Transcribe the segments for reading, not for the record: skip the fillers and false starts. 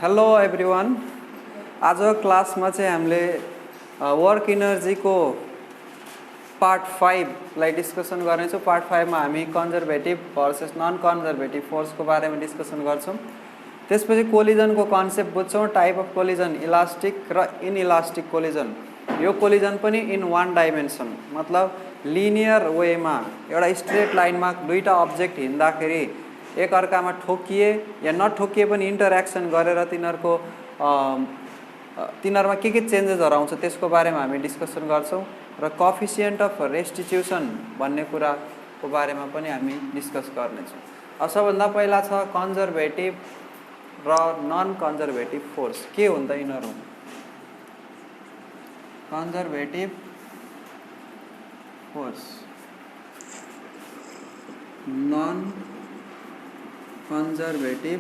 Hello everyone. आज क्लासमा चाहिँ हामीले वर्क इनर्जीको पार्ट 5 लाई डिस्कसन गर्नेछौँ। पार्ट 5 मा हामी कन्जर्भेटिभ भर्सेस नन कन्जर्भेटिभ फोर्सको बारेमा डिस्कसन गर्छौँ। त्यसपछि कोलिजनको कन्सेप्ट बुझ्छौँ, टाइप अफ कोलिजन, इलास्टिक र इनइलास्टिक कोलिजन। यो कोलिजन पनि इन वान डाइमेन्सन, मतलब लिनियर वेमा एउटा स्ट्रेट लाइनमा दुईटा अब्जेक्ट हिँड्दाखेरि एक अर्कामा ठोकिए या नठोकिए पनि इन्टरेक्सन गरेर तिनीहरूमा के चेन्जेसहरू आउँछ त्यसको बारेमा हामी डिस्कसन गर्छौँ र कोएफिसिएन्ट अफ रेस्टिट्युसन भन्ने कुराको बारेमा पनि हामी डिस्कस गर्नेछौँ। अब सबभन्दा पहिला छ कन्जर्भेटिभ र नन कन्जर्भेटिभ फोर्स। के हुन्छ यिनीहरू? Conservative force, non conservative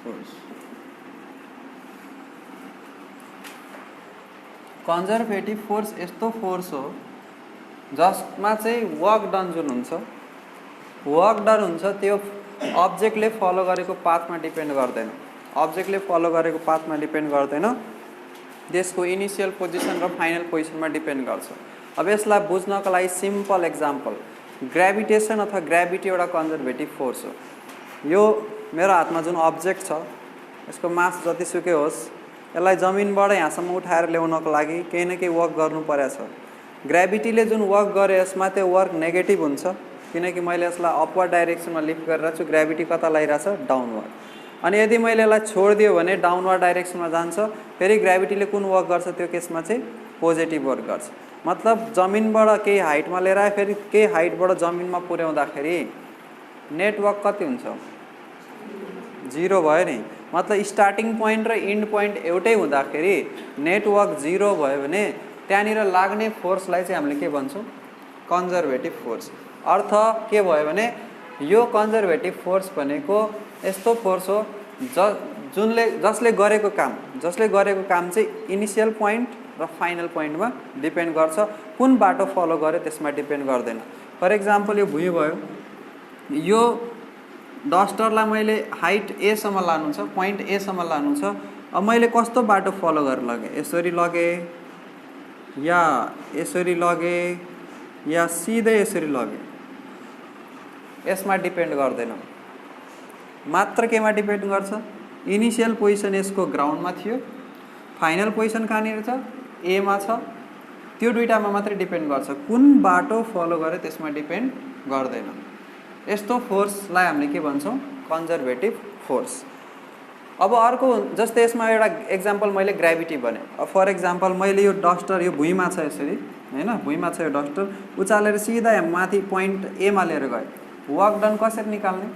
force. Conservative force यस्तो फोर्स हो जसमा चाहिँ वर्क डन जुन हुन्छ, वर्क डन हुन्छ त्यो अब्जेक्टले फलो गरेको पाथमा डिपेन्ड गर्दैन। अब्जेक्टले फलो गरेको पाथमा डिपेन्ड गर्दैन, त्यसको इनिसियल पोजिसन र फाइनल पोजिसनमा डिपेन्ड गर्छ। अब यसलाई बुझ्नको लागि सिम्पल एक्जाम्पल, ग्रेभिटेसन अथवा ग्रेभिटी एउटा कन्जर्भेटिभ फोर्स हो। यो मेरो हातमा जुन अब्जेक्ट छ यसको मास जतिसुकै होस्, यसलाई जमिनबाट यहाँसम्म उठाएर ल्याउनको लागि केही न केही वर्क गर्नु परेछ। ग्रेभिटीले जुन वर्क गरे यसमा त्यो वर्क नेगेटिभ हुन्छ, किनकि मैले यसलाई अपवर्ड डाइरेक्सनमा लिफ्ट गरिरहेको छु। ग्रेभिटी कता लागिरहेछ? डाउनवर्ड। अनि यदि मैले यसलाई छोडिदियो भने डाउनवर्ड डाइरेक्सनमा जान्छ। फेरि ग्रेभिटीले कुन वर्क गर्छ? त्यो केसमा चाहिँ पोजिटिभ वर्क गर्छ। मतलब जमिनबाट केही हाइटमा लिएर आए, फेरि केही हाइटबाट जमिनमा पुर्याउँदाखेरि नेटवर्क कति हुन्छ? 0 भयो नि। मतलब स्टार्टिङ पोइन्ट र इन्ड पोइन्ट एउटै हुँदाखेरि नेटवर्क 0 भयो भने त्यहाँनिर लाग्ने फोर्सलाई चाहिँ हामीले के भन्छौँ? Conservative force. अर्थ के भयो भने यो कन्जर्भेटिभ फोर्स भनेको यस्तो फोर्स हो जसले गरेको काम चाहिँ इनिसियल पोइन्ट र फाइनल पोइन्टमा डिपेन्ड गर्छ। कुन बाटो फलो गर्यो त्यसमा डिपेन्ड गर्दैन। फर एक्जाम्पल यो भुइँ भयो, यो डस्टरलाई मैले हाइट ए सम्म लानु छ, पोइन्ट ए सम्म लानु छ। अब मैले कस्तो बाटो फलो गरेर लगेँ? यसरी लगेँ या यसरी लगेँ या सिधै यसरी लगेँ? यसमा डिपेन्ड गर्दैन, मात्र केमा डिपेन्ड गर्छ? इनिसियल पोजिसन यसको ग्राउन्डमा थियो, फाइनल पोजिसन कहाँनिर छ? एमा छ। त्यो दुईटामा मात्रै डिपेन्ड गर्छ। कुन बाटो फलो गर्यो त्यसमा डिपेन्ड गर्दैन। यस्तो फोर्सलाई हामीले के भन्छौँ? Conservative force. अब अर्को, जस्तै यसमा एउटा एक्जाम्पल मैले ग्रेभिटी भने। अब फर एक्जाम्पल मैले यो डस्टर यो भुइँमा छ यसरी, हैन, भुइँमा छ यो डस्टर, उचालेर सिधा माथि पोइन्ट एमा लिएर गएँ। वर्क डन कसरी निकाल्ने?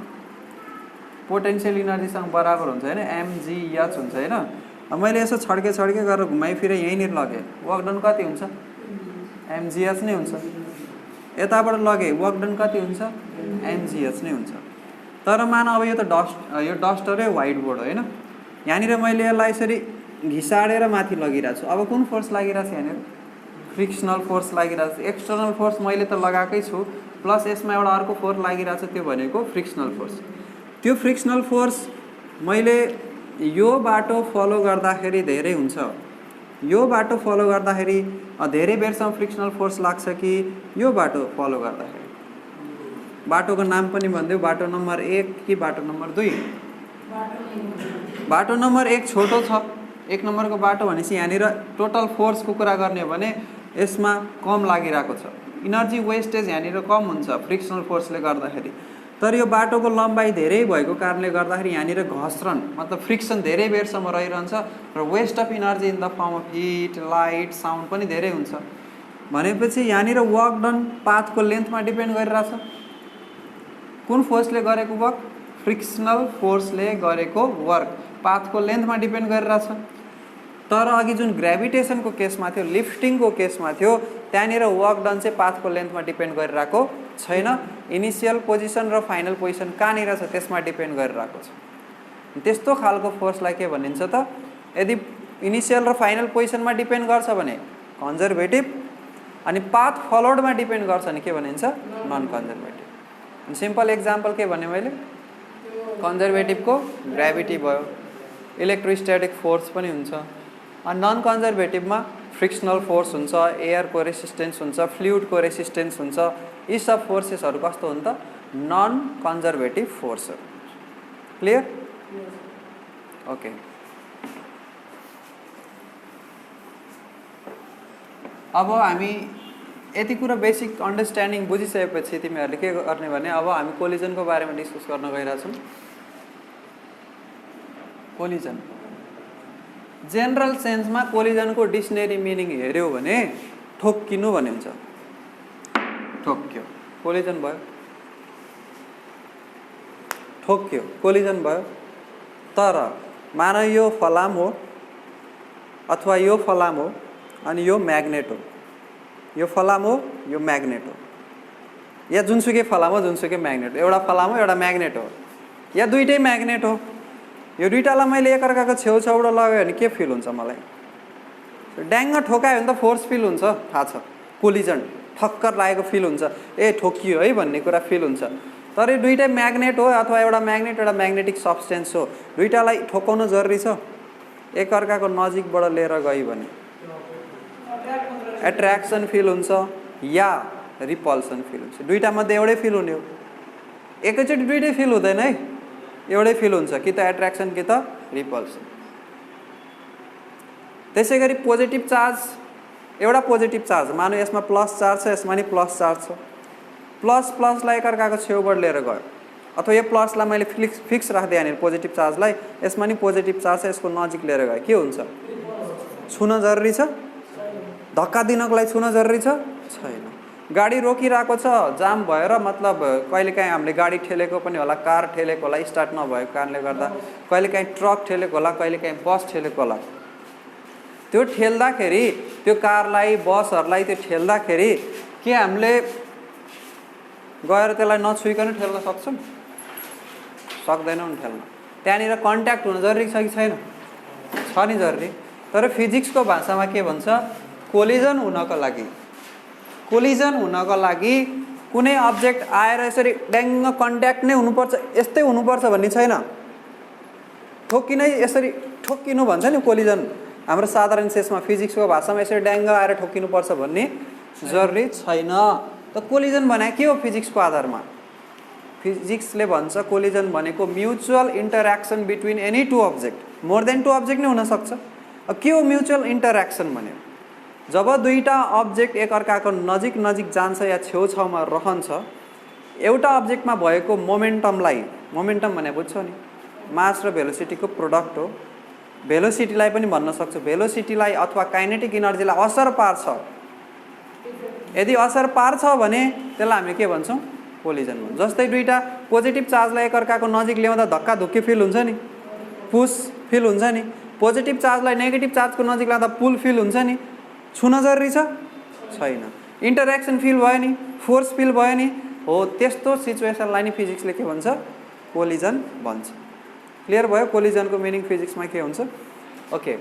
पोटेन्सियल इनर्जीसँग बराबर हुन्छ, हैन, mgh हुन्छ, हैन। अब मैले यसो छड्के गरेर घुमाइफिरे यहीँनिर लगेँ, वर्क डन कति हुन्छ? mgh नै हुन्छ। यताबाट लगेँ, वर्क डन कति हुन्छ? mgh नै हुन्छ। तर मान अब यो त डस्टरै व्हाइट बोर्ड हो, हैन। यहाँनिर मैले यसलाई यसरी घिसाडेर माथि लगिरहेको छु। अब कुन फोर्स लागिरहेको छ यहाँनिर? फ्रिक्सनल फोर्स लागिरहेको छ। एक्सटर्नल फोर्स मैले त लगाएकै छु, प्लस यसमा एउटा अर्को फोर्स लागिरहेको छ, त्यो भनेको फ्रिक्सनल फोर्स। त्यो फ्रिक्सनल फोर्स मैले यो बाटो फलो गर्दाखेरि धेरै हुन्छ, यो बाटो फलो गर्दाखेरि धेरै बेरसम्म फ्रिक्सनल फोर्स लाग्छ कि यो बाटो फलो गर्दाखेरि? बाटोको नाम पनि भनिदेऊ, बाटो नम्बर 1 कि बाटो नम्बर 2? बाटो नम्बर 1 छोटो छ। 1 नम्बरको बाटो भनेपछि यहाँनिर टोटल फोर्सको कुरा गर्ने हो भने यसमा कम लागिरहेको छ, इनर्जी वेस्टेज यहाँनिर कम हुन्छ फ्रिक्सनल फोर्सले गर्दाखेरि। तर यो बाटोको लम्बाइ धेरै भएको कारणले गर्दाखेरि यहाँनिर घर्षण मतलब फ्रिक्सन धेरै बेरसम्म रहिरहन्छ र waste of energy in the form of heat, light, sound पनि धेरै हुन्छ। भनेपछि यहाँनिर वर्क डन पाथको लेन्थमा डिपेन्ड गरिरहेछ। कुन फोर्सले गरेको वर्क? फ्रिक्सनल फोर्सले गरेको वर्क पाथको लेन्थमा डिपेन्ड गरिरहेछ। तर अघि जुन ग्रेभिटेसनको केसमा थियो, लिफ्टिङको केसमा थियो, त्यहाँनिर वर्क डन चाहिँ पाथको लेन्थमा डिपेन्ड गरिरहेको छैन। इनिसियल पोजिसन र फाइनल पोजिसन कहाँनिर छ त्यसमा डिपेन्ड गरिरहेको छ। त्यस्तो खालको फोर्सलाई के भनिन्छ त? यदि इनिसियल र फाइनल पोजिसनमा डिपेन्ड गर्छ भने कन्जर्भेटिभ, अनि पाथ फलोडमा डिपेन्ड गर्छ भने के भनिन्छ? Non conservative. सिम्पल एक्जाम्पल के भने मैले? कन्जर्भेटिभको ग्राभिटी भयो, इलेक्ट्रोस्ट्याटिक फोर्स पनि हुन्छ। अनि नन कन्जर्भेटिभमा फ्रिक्सनल फोर्स हुन्छ, एयरको रेसिस्टेन्स हुन्छ, फ्लुइडको रेसिस्टेन्स हुन्छ। यी सब फोर्सेसहरू कस्तो हुन्छ त? नन कन्जर्भेटिभ फोर्सहरू। क्लियर? ओके। अब हामी यति कुरा बेसिक अन्डरस्ट्यान्डिङ बुझिसकेपछि तिमीहरूले के गर्ने भने अब हामी कोलिजनको बारेमा डिस्कस गर्न गइरहेछौँ। कोलिजन जेनरल सेन्समा कोलिजनको डिक्सनरी मिनिङ हेऱ्यौ भने ठोक्किनु भन्ने हुन्छ। ठोक्क्यो, कोलिजन भयो। ठोक्क्यो, कोलिजन भयो। तर मान यो फलाम हो अथवा यो फलाम हो अनि यो म्याग्नेट हो, यो फलाम हो, यो म्याग्नेट हो, या जुनसुकै फलाम हो, जुनसुकै म्याग्नेट हो। एउटा फलाम हो, एउटा म्याग्नेट हो, या दुईटै म्याग्नेट हो। यो दुईटालाई मैले एकअर्काको छेउछाउबाट लगायो भने के फिल हुन्छ मलाई? ड्याङ्ग ठोकायो भने त फोर्स फिल हुन्छ, थाहा छ। कोलिजन ठक्कर लागेको फिल हुन्छ, ए ठोकियो है भन्ने कुरा फिल हुन्छ। तर यो दुईटै म्याग्नेट हो अथवा एउटा म्याग्नेट एउटा म्याग्नेटिक सब्सटेन्स हो, दुईटालाई ठोकाउन जरुरी छ। एकअर्काको नजिकबाट लिएर गयो भने एट्र्याक्सन फिल हुन्छ या रिपल्सन फिल हुन्छ। दुईटा मध्ये एउटै फिल हुने हो। एकैचोटि दुईटै फिल हुँदैन है, एउटै फिल हुन्छ, कि त एट्र्याक्सन कि त रिपल्सन। त्यसै गरी पोजिटिभ चार्ज, एउटा पोजिटिभ चार्ज मानौ यसमा प्लस चार्ज छ, यसमा नि प्लस चार्ज छ। प्लस प्लसलाई एकअर्काको छेउबाट लिएर गयो अथवा यो प्लसलाई मैले फिक्स राखिदिएँ भने पोजिटिभ चार्जलाई, यसमा नि पोजिटिभ चार्ज छ, यसको नजिक लिएर गयो के हुन्छ? छुन जरुरी छ? धक्का दिनको लागि छुन जरुरी छ? छैन। गाडी रोकिरहेको छ जाम भएर, मतलब कहिलेकाहीँ हामीले गाडी ठेलेको पनि होला, कार ठेलेको होला स्टार्ट नभएको कारणले गर्दा, कहिलेकाहीँ ट्रक ठेलेको होला, कहिलेकाहीँ बस ठेलेको होला। त्यो ठेल्दाखेरि त्यो कारलाई बसहरूलाई त्यो ठेल्दाखेरि के हामीले गएर त्यसलाई नछुइकन ठेल्न सक्छौँ? सक्दैनौँ नि ठेल्न। त्यहाँनिर कन्ट्याक्ट हुन जरुरी छ कि छैन? छ नि जरुरी। तर फिजिक्सको भाषामा के भन्छ? कोलिजन हुनको लागि, कोलिजन हुनको लागि कुनै अब्जेक्ट आएर यसरी ड्याङ्ग कन्ट्याक्ट नै हुनुपर्छ, यस्तै हुनुपर्छ भन्ने छैन। ठोक्किनै यसरी ठोक्किनु भन्छ नि कोलिजन, हाम्रो साधारण सेन्समा फिजिक्सको भाषामा यसरी ड्याङ्ग आएर ठोक्किनुपर्छ भन्ने जरुरी छैन। त कोलिजन भने के हो फिजिक्सको आधारमा? फिजिक्सले भन्छ कोलिजन भनेको mutual interaction between any two object. More than two object नै हुनसक्छ। अब के हो म्युचुअल इन्टरेक्सन भने? जब दुईटा अब्जेक्ट एकअर्काको नजिक नजिक जान्छ या छेउछाउमा रहन्छ, एउटा अब्जेक्टमा भएको मोमेन्टमलाई, मोमेन्टम भने बुझ्छौ नि, मास र भेलोसिटीको प्रोडक्ट हो। भेलोसिटीलाई पनि भन्न सक्छौ, भेलोसिटीलाई अथवा काइनेटिक इनर्जीलाई असर पार्छ। यदि असर पार्छ भने त्यसलाई हामी के भन्छौँ? कोलिजन भन्छौँ। जस्तै दुईटा पोजिटिभ चार्जलाई एकअर्काको नजिक ल्याउँदा धक्का धुक्की फिल हुन्छ नि, पुस फिल हुन्छ नि। पोजिटिभ चार्जलाई नेगेटिभ चार्जको नजिक ल्याउँदा पुल फिल हुन्छ नि। छुन जरुरी छ? छैन। इन्टरेक्सन फिल भयो नि, फोर्स फिल भयो नि। हो त्यस्तो सिचुएसनलाई नि फिजिक्सले के भन्छ? कोलिजन भन्छ। क्लियर भयो कोलिजनको मिनिङ फिजिक्समा के हुन्छ? ओके।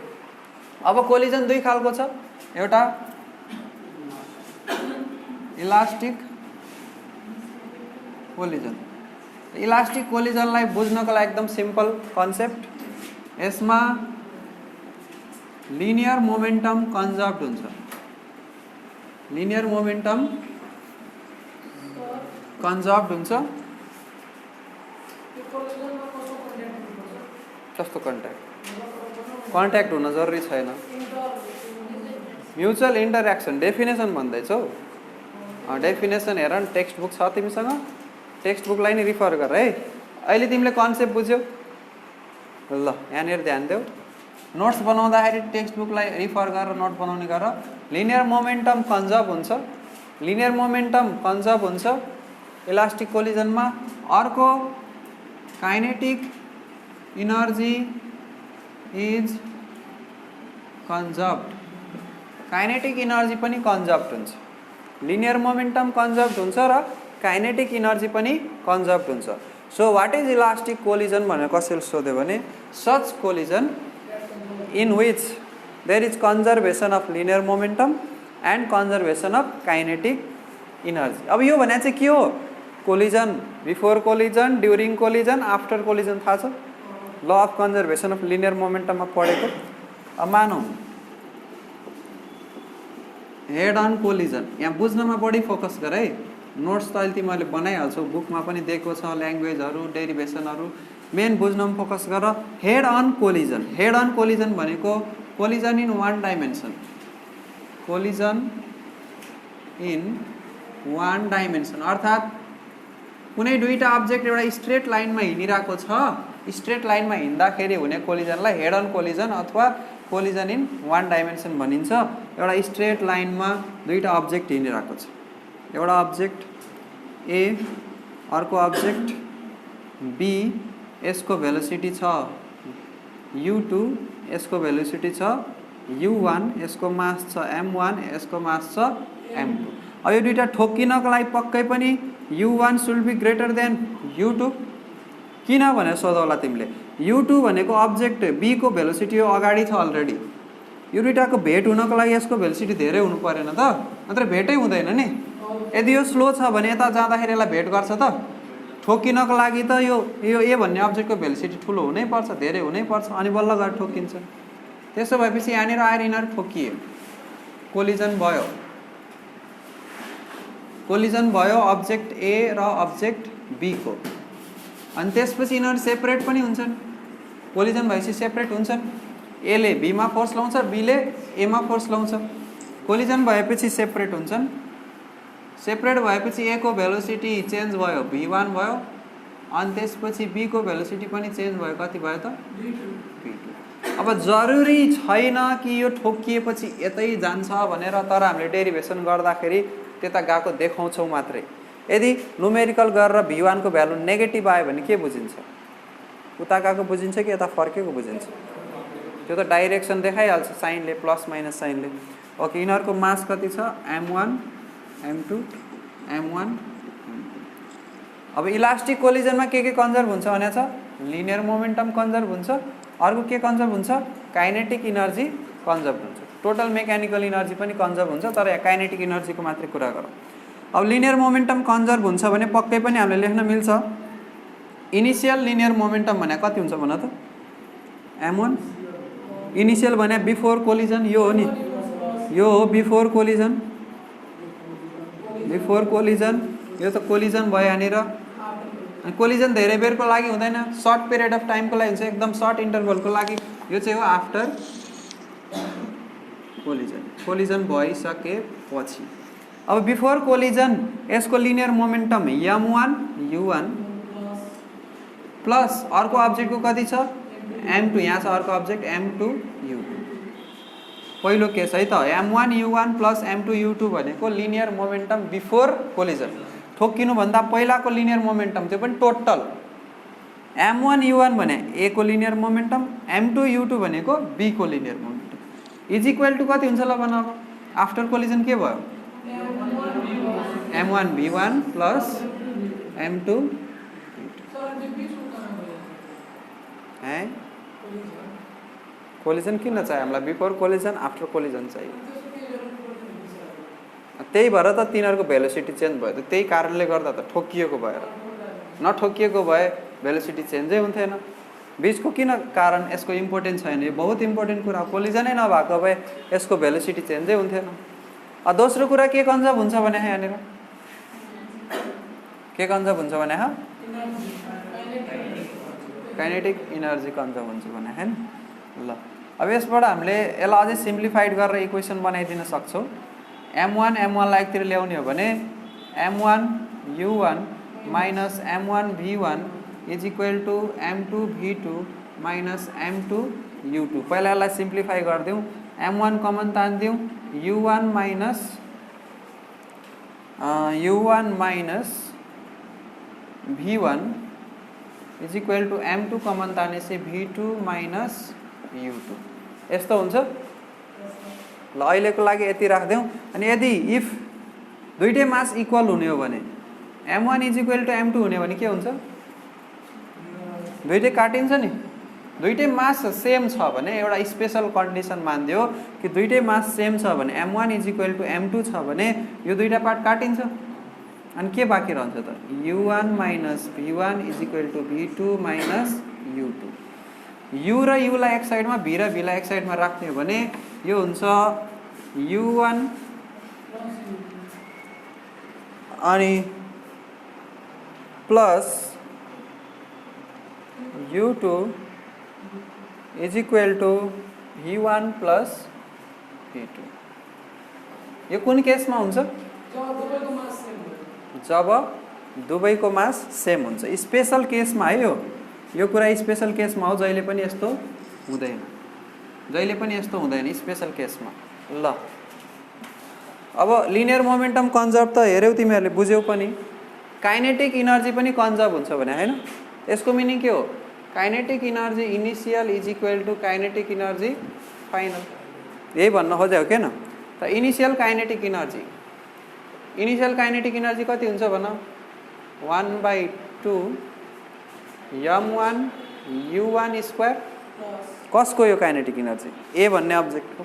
अब कोलिजन दुई खालको छ, एउटा इलास्टिक कोलिजन। इलास्टिक कोलिजनलाई बुझ्नको लागि एकदम सिम्पल कन्सेप्ट, यसमा लिनियर मोमेन्टम कन्जर्भड हुन्छ। लिनियर मोमेन्टम कन्जर्भड हुन्छ। कस्तो कन्ट्याक्ट हुन जरुरी छैन। म्युचुअल इन्टरेक्सन डेफिनेसन भन्दैछौ, डेफिनेसन हेर न, टेक्स्ट बुक छ तिमीसँग? टेक्स्ट बुकलाई नि रिफर गर है। अहिले तिमीले कन्सेप्ट बुझ्यौ? ल यहाँनिर ध्यान देऊ। नोट्स बनाउँदाखेरि टेक्स्ट बुकलाई रिफर गरेर नोट बनाउने गर। लिनियर मोमेन्टम कन्जर्भ हुन्छ, लिनियर मोमेन्टम कन्जर्भ हुन्छ इलास्टिक कोलिजनमा। अर्को kinetic energy is conserved. Kinetic energy पनि कन्जर्भड हुन्छ। लिनियर मोमेन्टम कन्जर्भड हुन्छ र काइनेटिक इनर्जी पनि कन्जर्भड हुन्छ। So what is elastic collision भनेर कसैले सोध्यो भने, such collision in which there is conservation of linear momentum and conservation of kinetic energy। अब यो भने चाहिँ के हो? Collision, before collision, during collision, after collision थाहा छ? Law of conservation of linear मोमेन्टममा पढेको। अब मानौँ हेड अन कोलिजन, यहाँ बुझ्नमा बढी फोकस गर है। नोट्स त अहिले तिमीहरूले बनाइहाल्छौ, बुकमा पनि दिएको छ ल्याङ्ग्वेजहरू, डेरिभेसनहरू, मेन बुझ्नमा फोकस गर। Head on collision, head on collision भनेको collision in one dimension, collision in one dimension अर्थात् कुनै दुईटा अब्जेक्ट एउटा स्ट्रेट लाइनमा हिँडिरहेको छ, स्ट्रेट लाइनमा हिँड्दाखेरि हुने कोलिजनलाई हेड अन कोलिजन अथवा कोलिजन इन वान डाइमेन्सन भनिन्छ। एउटा स्ट्रेट लाइनमा दुईटा अब्जेक्ट हिँडिरहेको छ, एउटा अब्जेक्ट ए अर्को अब्जेक्ट बी, यसको भेलोसिटी छ u2, यसको भेलोसिटी छ u1, यसको मास छ m1, यसको मास छ m2। अब यो दुईटा ठोक्किनको लागि पक्कै पनि u1 should be greater than u2। किन भनेर सोधौला तिमीले। u2 भनेको अब्जेक्ट बी को भेलोसिटी हो, अगाडि छ अलरेडी। यो दुईटाको भेट हुनको लागि यसको भेलोसिटी धेरै हुनु परेन त, नत्र भेटै हुँदैन नि। यदि यो स्लो छ भने यता जाँदाखेरि यसलाई भेट गर्छ त। ठोक्किनको लागि त यो ए भन्ने अब्जेक्टको भेलोसिटी ठुलो हुनैपर्छ, धेरै हुनैपर्छ, अनि बल्ल गएर ठोक्किन्छ। त्यसो भएपछि यहाँनिर आएर यिनीहरू ठोक्कियो, कोलिजन भयो, कोलिजन भयो अब्जेक्ट ए र अब्जेक्ट बी को। अनि त्यसपछि यिनीहरू सेपरेट पनि हुन्छन्, कोलिजन भएपछि सेपरेट हुन्छन्। एले बीमा फोर्स लाउँछ, बीले एमा फोर्स लाउँछ। कोलिजन भएपछि सेपरेट हुन्छन्, सेपरेट भएपछि ए को भेलोसिटी चेन्ज भयो, v1 भयो, अनि त्यसपछि बी को भेलोसिटी पनि चेन्ज भयो, कति भयो त v2। अब जरुरी छैन कि यो ठोक्किएपछि यतै जान्छ भनेर, तर हामीले डेरिभेसन गर्दाखेरि त्यता गएको देखाउँछौँ मात्रै। यदि न्युमेरिकल गरेर v1 को भ्यालु नेगेटिभ आयो भने के बुझिन्छ? उता गएको बुझिन्छ कि यता फर्केको बुझिन्छ? त्यो त डाइरेक्सन देखाइहाल्छ साइनले, प्लस माइनस साइनले। ओके, यिनीहरूको मास कति छ? m1 m2 m1। अब इलास्टिक कोलिजनमा के कन्जर्भ हुन्छ भने छ? लिनियर मोमेन्टम कन्जर्भ हुन्छ, अर्को के कन्जर्भ हुन्छ? काइनेटिक इनर्जी कन्जर्भ हुन्छ। टोटल मेकानिकल इनर्जी पनि कन्जर्भ हुन्छ, तर यहाँ काइनेटिक इनर्जीको मात्रै कुरा गरौँ। अब लिनियर मोमेन्टम कन्जर्भ हुन्छ भने पक्कै पनि हामीले लेख्न मिल्छ इनिशियल लिनियर मोमेन्टम भने कति हुन्छ भन त? m1। इनिशियल भने बिफोर कोलिजन, यो हो नि, यो हो बिफोर कोलिजन, बिफोर कोलिजन। यो त कोलिजन भयो यहाँनिर। अनि कोलिजन धेरै बेरको लागि हुँदैन, सर्ट पिरियड अफ टाइमको लागि हुन्छ, एकदम सर्ट इन्टरभलको लागि। यो चाहिँ हो आफ्टर कोलिजन, कोलिजन भइसकेपछि। अब बिफोर कोलिजन यसको linear momentum m1 u1 plus अर्को अब्जेक्टको कति छ? m2, यहाँ छ अर्को अब्जेक्ट m2 u2। पहिलो केस है त, m1 u1 plus m2 u2 भनेको लिनियर मोमेन्टम बिफोर कोलिजन। ठोक्किनुभन्दा पहिलाको लिनियर मोमेन्टम, त्यो पनि टोटल। m1 u1 भने ए को लिनियर मोमेन्टम, m2 u2 भनेको बी को linear momentum is equal to कति हुन्छ ल भन। अब आफ्टर कोलिजन के भयो? m1 v1 प्लस m2 है। कोलिजन किन चाहियो हामीलाई? बिफोर कोलिजन, आफ्टर कोलिजन चाहियो। त्यही भएर त तिनीहरूको भेलोसिटी चेन्ज भयो त, त्यही कारणले गर्दा त ठोक्किएको भएर। नठोक्किएको भए भेलोसिटी चेन्जै हुन्थेन। बिचको किन कारण? यसको इम्पोर्टेन्ट छैन, यो बहुत इम्पोर्टेन्ट कुरा। कोलिजनै नभएको भए यसको भेलोसिटी चेन्जै हुन्थेन। दोस्रो कुरा के कन्जर्भ हुन्छ भने यहाँनिर के कन्जर्भ हुन्छ भने काइनेटिक इनर्जी कन्जर्भ हुन्छ भने हैन। ल अब यसबाट हामीले यसलाई अझै सिम्प्लिफाइड गरेर इक्वेसन बनाइदिन सक्छौँ। m1 लाई एकतिर ल्याउने हो भने m1 u1 minus m1 v1 is equal to m2 v2 minus m2 u2। पहिला यसलाई सिम्प्लिफाई गरिदिउँ, m1 कमन तानिदिउँ, u1 minus v1 is equal to m2 common तानेपछि v2 माइनस u2। यस्तो हुन्छ। ल अहिलेको लागि यति राख्दिउँ। अनि यदि इफ दुईटै मास इक्वल हुने हो भने m1 is equal to m2 हुने भने के हुन्छ? दुईटै काटिन्छ नि। दुईटै मास सेम छ भने एउटा स्पेशल कन्डिसन मानिदियो कि दुईटै मास सेम छ भने m1 is equal to m2 छ भने यो दुईटा पार्ट काटिन्छ। अनि के बाँकी रहन्छ त u1 minus v1 is equal to v2 minus u2 u र u लाई एक साइडमा v र v लाई एक साइडमा राख्ने हो भने यो हुन्छ u1 अनि plus u2 is equal to v1 plus v2 यो कुन केसमा हुन्छ जब दुवैको मास सेम हुन्छ स्पेशल केसमा है यो कुरा स्पेशल केसमा हो जहिले पनि यस्तो हुँदैन स्पेशल केसमा ल अब लिनियर मोमेन्टम कन्जर्भ त हेर्यौ तिमीहरूले बुझ्यौ पनि काइनेटिक इनर्जी पनि कन्जर्भ हुन्छ भने हैन यसको मिनिङ के हो kinetic energy initial is equal to kinetic energy final यही भन्न खोजेको के न त इनिशियल काइनेटिक इनर्जी कति हुन्छ भन 1/2 m1 u1 स्क्वायर कसको यो काइनेटिक इनर्जी ए भन्ने अब्जेक्टको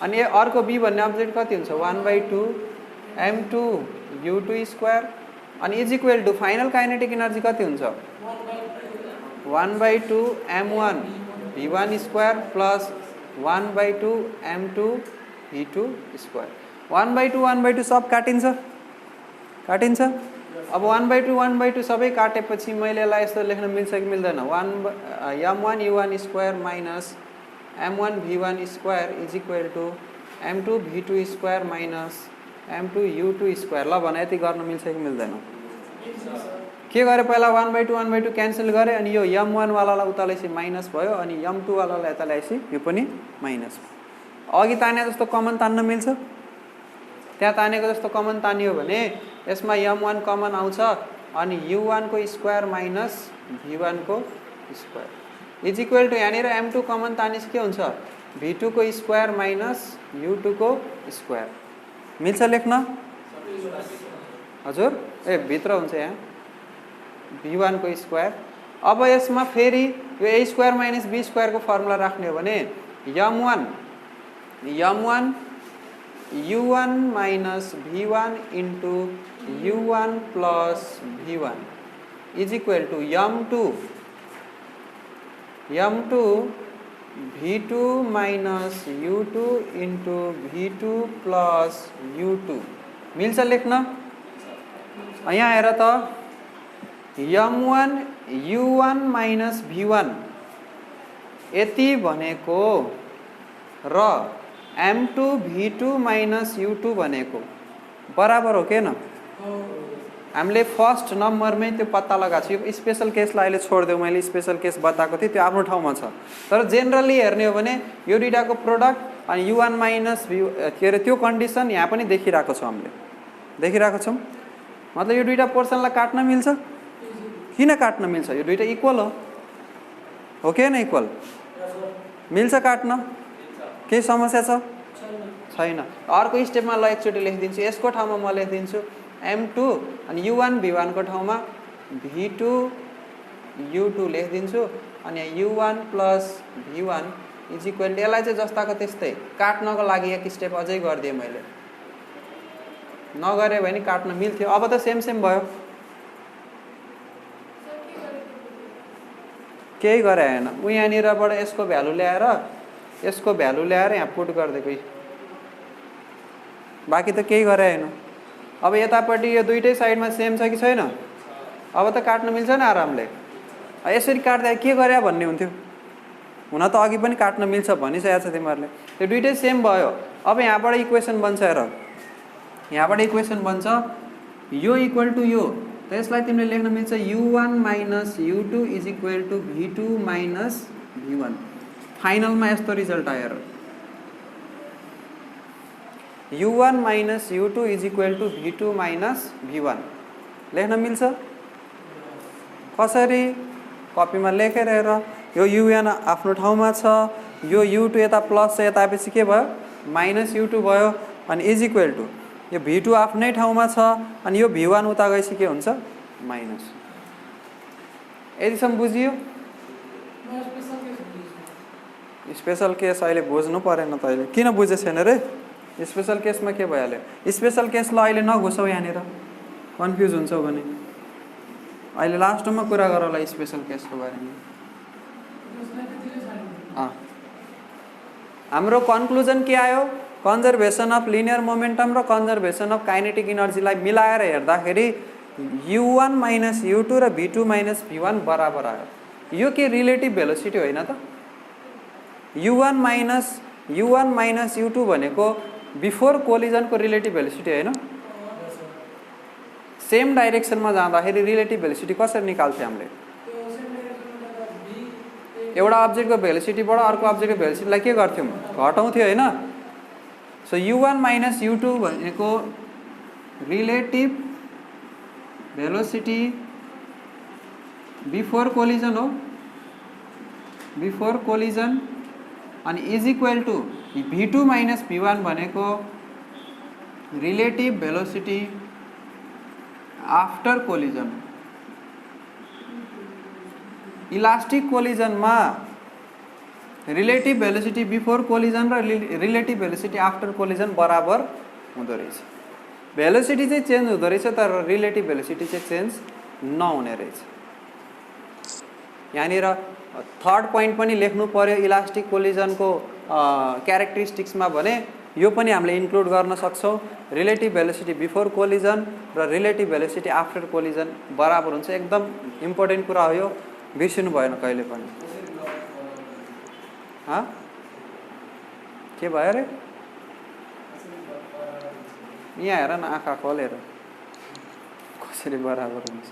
अनि अर्को बी भन्ने अब्जेक्ट कति हुन्छ 1/2 m2 u2 स्क्वायर अनि is equal to final kinetic energy कति हुन्छ 1/2 m1 v1 square plus 1/2 m2 v2 square 1/2 सब काटिन्छ अब 1/2 सबै काटेपछि मैले यसलाई यस्तो लेख्न मिल्छ कि मिल्दैन m1 u1 square minus m1 v1 square is equal to m2 v2 square minus m2 u2 square ल भने यति गर्न मिल्छ कि मिल्दैन के गरे पहिला 1/2 क्यान्सल गरे अनि यो m1 वालालाई उता ल्याएपछि माइनस भयो अनि m2 वालालाई यता ल्याएपछि यो पनि माइनस अघि ताने जस्तो कमन तान्न मिल्छ त्यहाँ तानेको जस्तो कमन तानियो भने यसमा m1 कमन आउँछ अनि u1 को स्क्वायर माइनस v1 को स्क्वायर इज इक्वल टु यहाँनिर m2 कमन तानेपछि के हुन्छ v2 को स्क्वायर माइनस u2 को स्क्वायर मिल्छ लेख्न हजुर ए भित्र हुन्छ यहाँ v1 को स्क्वायर अब यसमा फेरि यो a square minus b square को फर्मुला राख्ने हो भने m1 u1 minus v1 into u1 plus v1 is equal to m2 v2 minus u2 into v2 plus u2 मिल्छ लेख्न यहाँ हेर त m1 u1 माइनस v1 यति भनेको र m2 v2 माइनस u2 भनेको बराबर हो के न हामीले फर्स्ट नम्बरमै त्यो पत्ता लगाएको छु यो स्पेशल केसलाई अहिले छोडिदेऊ मैले स्पेशल केस बताएको थिएँ त्यो आफ्नो ठाउँमा छ तर जेनरली हेर्ने हो भने यो दुईटाको प्रोडक्ट अनि u1 माइनस के अरे त्यो कन्डिसन यहाँ पनि देखिरहेको छौँ हामीले देखिरहेको छौँ मतलब यो दुईटा पोर्सनलाई काट्न मिल्छ किन काट्न मिल्छ यो दुईटा इक्वल हो के न इक्वल मिल्छ काट्न केही समस्या छैन अर्को स्टेपमा ल एकचोटि लेखिदिन्छु यसको ठाउँमा म लेखिदिन्छु m2 अनि u1 v1 को ठाउँमा v2 u2 लेखिदिन्छु अनि u1 plus v1 is equal to यसलाई चाहिँ जस्ताको त्यस्तै काट्नको लागि एक स्टेप अझै गरिदिएँ मैले नगरे भने काट्न मिल्थ्यो अब त सेम भयो केही गरे हैन उ यहाँनिरबाट यसको भ्यालु ल्याएर यहाँ पुट गरिदिएको बाँकी त केही गरे हैन अब यतापट्टि यो दुईटै साइडमा सेम छ कि छैन अब त काट्न मिल्छ नि आरामले यसरी काट्दा के गरे भन्ने हुन्थ्यो हुन त अघि पनि काट्न मिल्छ भनिसकेको छ तिमीहरूले त्यो दुईटै सेम भयो अब यहाँबाट इक्वेसन बन्छ हेर यहाँबाट इक्वेसन बन्छ यो इक्वल टु यो त यसलाई तिमीले लेख्न मिल्छ u1 minus u2 is equal to v2 minus v1 फाइनलमा यस्तो रिजल्ट आयो u1 minus u2 is equal to v2 minus v1 लेख्न मिल्छ कसरी कपीमा लेखेर हेर यो un आफ्नो ठाउँमा छ यो u2 यता प्लस छ यता आएपछि के भयो माइनस u2 भयो अनि इज इक्वल टु यो v2 आफ्नै ठाउँमा छ अनि यो v1 उता गएपछि के हुन्छ माइनस यतिसम्म बुझियो स्पेशल केस अहिले बुझ्नु परेन त अहिले किन बुझे छैन रे स्पेशल केसमा के भइहाल्यो स्पेशल केसलाई अहिले नघुसौ यहाँनिर कन्फ्युज हुन्छौ भने अहिले लास्टमा कुरा गरौँला स्पेशल केसको बारेमा। हाम्रो कन्क्लुजन के आयो? कन्जर्भेसन अफ लिनियर मोमेन्टम र कन्जर्भेसन अफ काइनेटिक इनर्जीलाई मिलाएर हेर्दाखेरि u1 माइनस u2 र v2 माइनस v1 बराबर आयो। यो के रिलेटिभ भेलोसिटी होइन त? u1 माइनस u2 भनेको बिफोर कोलिजनको रिलेटिभ भेलोसिटी होइन? सेम डाइरेक्सनमा जाँदाखेरि रिलेटिभ भेलोसिटी कसरी निकाल्थ्यो हामीले? एउटा अब्जेक्टको भेलोसिटीबाट अर्को अब्जेक्टको भेलोसिटीलाई के गर्थ्यौँ? घटाउँथ्यो होइन? सो u1 माइनस u2 भनेको रिलेटिभ भेलोसिटी बिफोर कोलिजन हो, बिफोर कोलिजन, अनि is equal to v2 minus v1 भनेको relative velocity after collision. Elastic कोलिजनमा रिलेटिभ भेलोसिटी बिफोर कोलिजन र रिलेटिभ भेलोसिटी आफ्टर कोलिजन बराबर हुँदो रहेछ। भेलोसिटी चाहिँ चेन्ज हुँदो रहेछ तर रिलेटिभ भेलोसिटी चाहिँ चेन्ज नहुने रहेछ। यहाँनिर थर्ड पोइन्ट पनि लेख्नु पर्यो इलास्टिक कोलिजनको क्यारेक्टरिस्टिक्समा भने यो पनि हामीले इन्क्लुड गर्न सक्छौँ। रिलेटिभ भेलोसिटी बिफोर कोलिजन र रिलेटिभ भेलोसिटी आफ्टर कोलिजन बराबर हुन्छ। एकदम इम्पोर्टेन्ट कुरा हो यो, बिर्सिनु भएन कहिले पनि। के भयो रे? यहाँ हेर न, आँखा खोलेर कसरी बराबर हुन्छ?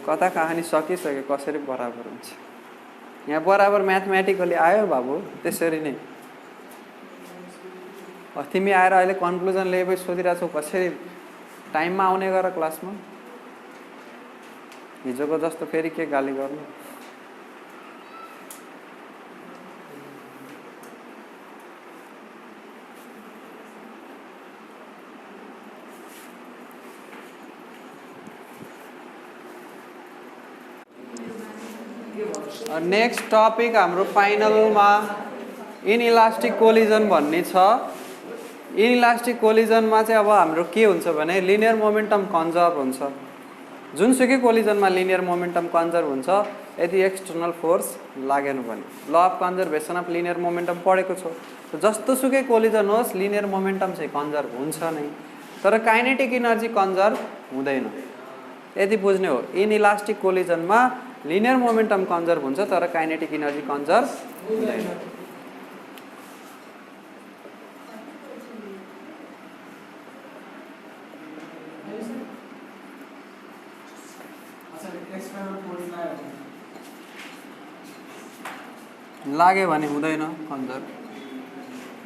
कथा कहानी सकिसक्यो, कसरी बराबर हुन्छ? यहाँ बराबर म्याथमेटिकली आयो बाबु, त्यसरी नै। तिमी आएर अहिले कन्क्लुजन लिएपछि सोधिरहेछौ कसरी टाइममा आउने गर क्लासमा। हिजोको जस्तो फेरि के गाली गर्नु? नेक्स्ट टपिक हाम्रो फाइनलमा इनइलास्टिक कोलिजन भन्ने छ। इनइलास्टिक कोलिजनमा चाहिँ अब हाम्रो के हुन्छ भने लिनियर मोमेन्टम कन्जर्भ हुन्छ। जुनसुकै कोलिजनमा लिनियर मोमेन्टम कन्जर्भ हुन्छ यदि एक्सटर्नल फोर्स लागेन भने। ल of conservation of linear momentum पढेको छौ। जस्तोसुकै कोलिजन होस् लिनियर मोमेन्टम चाहिँ कन्जर्भ हुन्छ नै, तर काइनेटिक इनर्जी कन्जर्भ हुँदैन। यदि बुझ्ने हो, इनइलास्टिक कोलिजनमा लिनियर मोमेन्टम कन्जर्भ हुन्छ तर काइनेटिक इनर्जी कन्जर्भ हुँदैन। लाग्यो भने हुँदैन कन्जर्भ,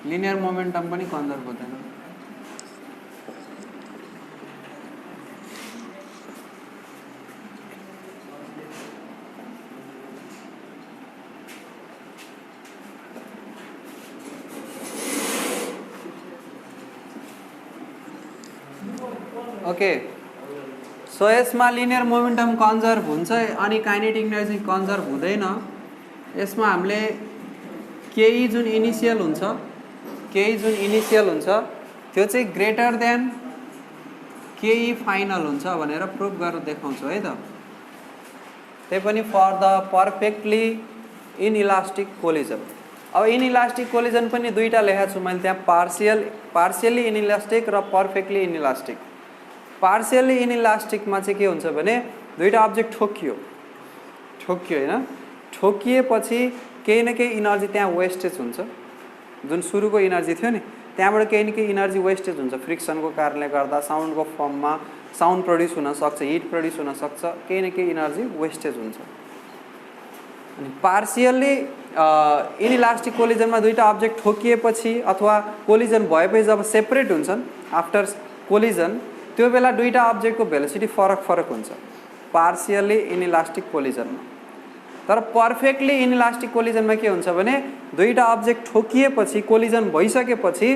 लिनियर मोमेन्टम पनि कन्जर्भ हुँदैन। ओके, सो यसमा लिनियर मोमेन्टम कन्जर्भ हुन्छ अनि काइनेटिक इनर्जी कन्जर्भ हुँदैन। यसमा हामीले केही जुन इनिसियल हुन्छ त्यो चाहिँ ग्रेटर देन केही फाइनल हुन्छ भनेर प्रुभ गरेर देखाउँछु है त। त्यही पनि for the perfectly inelastic collision. अब इनइलास्टिक कोलिजन पनि दुईटा लेखेको छु मैले त्यहाँ, पार्शियली इनइलास्टिक र पर्फेक्टली इनइलास्टिक। पार्शियली इनइलास्टिकमा चाहिँ के हुन्छ भने दुईटा अब्जेक्ट ठोकियो होइन, ठोकिएपछि केही न केही इनर्जी त्यहाँ वेस्टेज हुन्छ। जुन सुरुको इनर्जी थियो नि त्यहाँबाट केही न केही इनर्जी वेस्टेज हुन्छ फ्रिक्सनको कारणले गर्दा। साउन्डको फर्ममा साउन्ड प्रड्युस हुनसक्छ, हिट प्रड्युस हुनसक्छ, केही न केही इनर्जी वेस्टेज हुन्छ। अनि पार्शियली इनइलास्टिक कोलिजनमा दुईटा अब्जेक्ट ठोकिएपछि अथवा कोलिजन भएपछि जब सेपरेट हुन्छन् आफ्टर कोलिजन, त्यो बेला दुईटा अब्जेक्टको भेलोसिटी फरक हुन्छ पार्शियली इनइलास्टिक कोलिजनमा। तर पर्फेक्टली इनइलास्टिक कोलिजनमा के हुन्छ भने दुईटा अब्जेक्ट ठोकिएपछि कोलिजन भइसकेपछि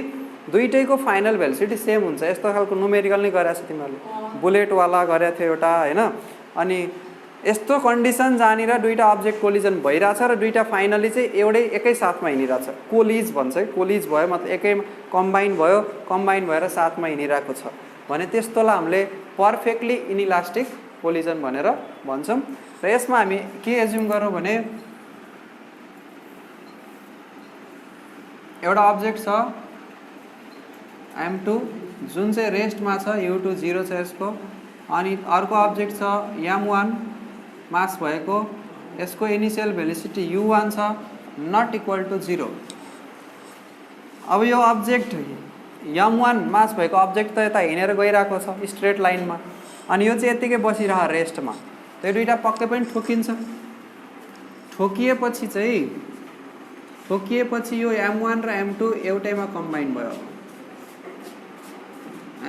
दुईटैको फाइनल भेलोसिटी सेम हुन्छ। यस्तो खालको न्युमेरिकल नै गरेको छ तिमीहरूले, बुलेटवाला गरेको थियो एउटा होइन। अनि यस्तो कन्डिसन जहाँनिर दुईटा अब्जेक्ट कोलिजन भइरहेछ र दुईटा फाइनली चाहिँ एकै साथमा हिँडिरहेछ, कोलिज भन्छ है। कोलिज भयो मतलब एकै कम्बाइन भएर साथमा हिँडिरहेको छ। भने त्यस्तोलाई हामीले पर्फेक्टली इनइलास्टिक कोलिजन भनेर भन्छौँ। र यसमा हामी के एज्युम गरौँ भने एउटा अब्जेक्ट छ m2 जुन चाहिँ रेस्टमा छ, u2 0 छ यसको, अनि अर्को अब्जेक्ट छ m1 मास भएको, यसको इनिशियल भेलोसिटी u1 छ नट इक्वल टु 0। अब यो अब्जेक्ट m1 मास भएको अब्जेक्ट त यता हिँडेर गइरहेको छ स्ट्रेट लाइनमा, अनि यो चाहिँ यतिकै बसिरह रेस्टमा, त्यो दुईटा पक्कै पनि ठोकिन्छ। ठोकिएपछि यो m1 र m2 एउटैमा कम्बाइन भयो,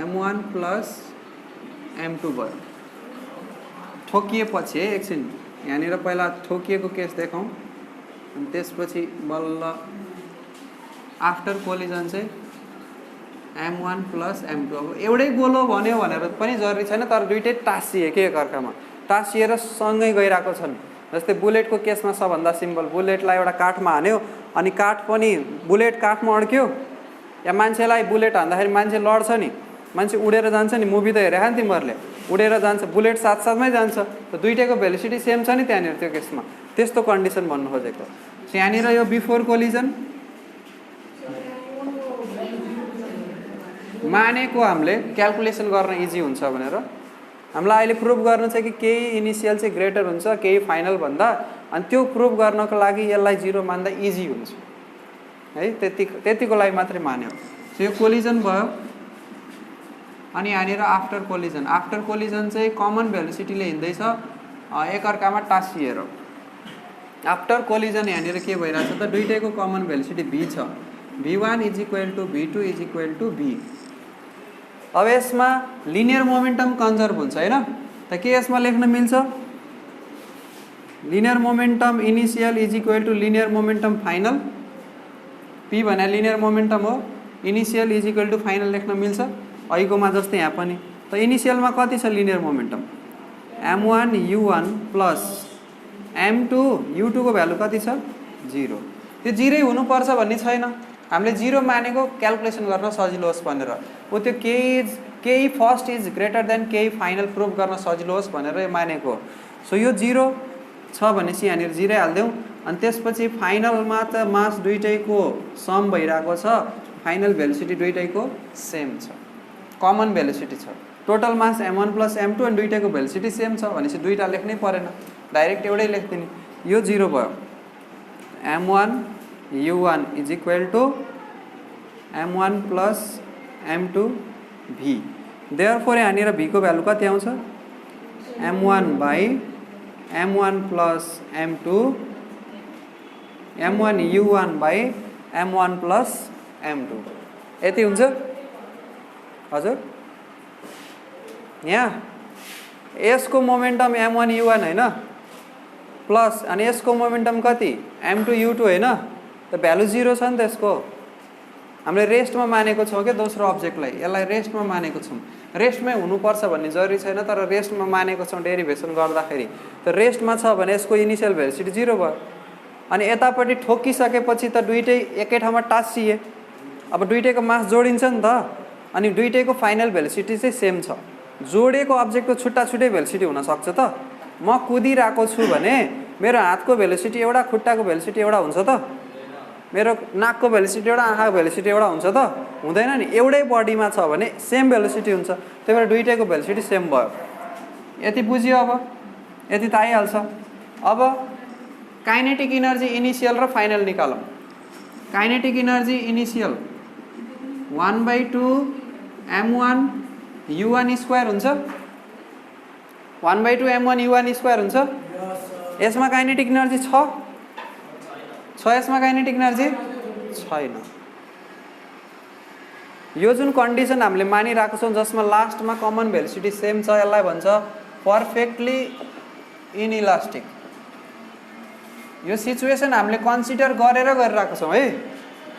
m1 प्लस m2 भयो। ठोकिएपछि एकछिन यहाँनिर पहिला ठोकिएको केस देखौँ, अनि त्यसपछि बल्ल आफ्टर कोलिजन चाहिँ m1 प्लस m2। अब एउटै गोलो भन्यो भनेर पनि जरुरी छैन, तर दुइटै टाँसिए के एकअर्कामा टाँसिएर सँगै गइरहेको छन्। जस्तै बुलेटको केसमा सबभन्दा सिम्पल, बुलेटलाई एउटा काठमा हान्यो अनि काठ पनि बुलेट काठमा अड्क्यो, या मान्छेलाई बुलेट हान्दाखेरि मान्छे लड्छ नि, मान्छे उडेर जान्छ नि, मुभी त हेरेको नि तिमीहरूले, उडेर जान्छ, बुलेट साथसाथमै जान्छ, त दुइटैको भेलोसिटी सेम छ नि त्यहाँनिर त्यो केसमा, त्यस्तो कन्डिसन भन्नु खोजेको। यहाँनिर यो बिफोर कोलिजन मानेको हामीले क्यालकुलेसन गर्न इजी हुन्छ भनेर, हामीलाई अहिले प्रुभ गर्नु छ कि केही इनिसियल चाहिँ ग्रेटर हुन्छ केही फाइनल भन्दा, अनि त्यो प्रुभ गर्नको लागि यसलाई 0 मान्दा इजी हुन्छ है, त्यतिको लागि मात्रै मान्यो। यो कोलिजन भयो। अनि यहाँनिर आफ्टर कोलिजन चाहिँ कमन भेलोसिटीले हिँड्दैछ एकअर्कामा टाँसिएर। आफ्टर कोलिजन यहाँनिर के भइरहेछ त, दुइटैको कमन भेलोसिटी v छ, v1 is equal to v2 is equal to v। अब यसमा लिनियर मोमेन्टम कन्जर्भ हुन्छ हैन त, के यसमा लेख्न मिल्छ, linear momentum initial is equal to linear momentum final, p भने लिनियर मोमेन्टम हो, initial is equal to final लेख्न मिल्छ अहिलेकोमा जस्तै यहाँ पनि। त इनिशियलमा कति छ linear momentum, m1 u1 plus m2 u2 को भ्यालु कति छ 0। त्यो 0 हुनुपर्छ भन्ने छैन, हामीले 0 मानेको क्यालकुलेसन गर्न सजिलो होस् भनेर, उ त्यो केही फर्स्ट इज ग्रेटर देन केही फाइनल प्रुभ गर्न सजिलो होस् भनेर मानेको। सो यो 0 छ भनेपछि यहाँनिर 0 हाल्दिउँ, अनि त्यसपछि फाइनलमा त मास दुइटैको सम भइरहेको छ, फाइनल भेलोसिटी दुइटैको सेम छ, कमन भेलोसिटी छ, total mass m1 plus m2 अनि दुइटैको भेलोसिटी सेम छ भनेपछि दुईटा लेख्नै परेन, डाइरेक्ट एउटै लेख्दिने। यो 0 भयो, m1 u1 is equal to m1 plus m2 v। Therefore यहाँनिर v को भ्यालु कति आउँछ, m1 by m1 plus m2, m1 u1 by m1 plus m2, यति हुन्छ हजुर। यहाँ यसको मोमेन्टम m1 u1 हैन, प्लस अनि यसको मोमेन्टम कति m2 u2 हैन, त भ्यालु 0 छ नि त यसको। हामीले रेस्टमा मानेको छौँ क्या दोस्रो अब्जेक्टलाई, यसलाई रेस्टमा मानेको छौँ, रेस्टमै हुनुपर्छ भन्ने जरुरी छैन, तर रेस्टमा मानेको छौँ डेरिभेसन गर्दाखेरि। त रेस्टमा छ भने यसको इनिशियल भेलोसिटी 0 भयो, अनि यतापट्टि ठोकिसकेपछि त दुइटै एकै ठाउँमा टाँसिए, अब दुइटैको मास जोडिन्छ नि त, अनि दुइटैको फाइनल भेलोसिटी चाहिँ सेम छ। जोडेको अब्जेक्टको छुट्टा छुट्टै भेलोसिटी हुनसक्छ त, म कुदिरहेको छु भने मेरो हातको भेलोसिटी एउटा, खुट्टाको भेलोसिटी एउटा हुन्छ त, मेरो नाकको भेलोसिटी एउटा, आँखाको भेलोसिटी एउटा हुन्छ त, हुँदैन नि। एउटै बडीमा छ भने सेम भेलोसिटी हुन्छ, त्यही भएर दुइटैको भेलोसिटी सेम भयो। यति बुझ्यो, अब यति त आइहाल्छ। अब काइनेटिक इनर्जी इनिशियल र फाइनल निकालौँ। Kinetic energy initial 1/2 m1 u1 square हुन्छ, 1/2 m1 u1 स्क्वायर हुन्छ। यसमा काइनेटिक इनर्जी छ यसमा काइनेटिक इनर्जी छैन। यो जुन कन्डिसन हामीले मानिरहेको छौँ जसमा लास्टमा कमन भेलोसिटी सेम छ, यसलाई भन्छ पर्फेक्टली इनइलास्टिक। यो सिचुएसन हामीले कन्सिडर गरेर गरिरहेको छौँ है,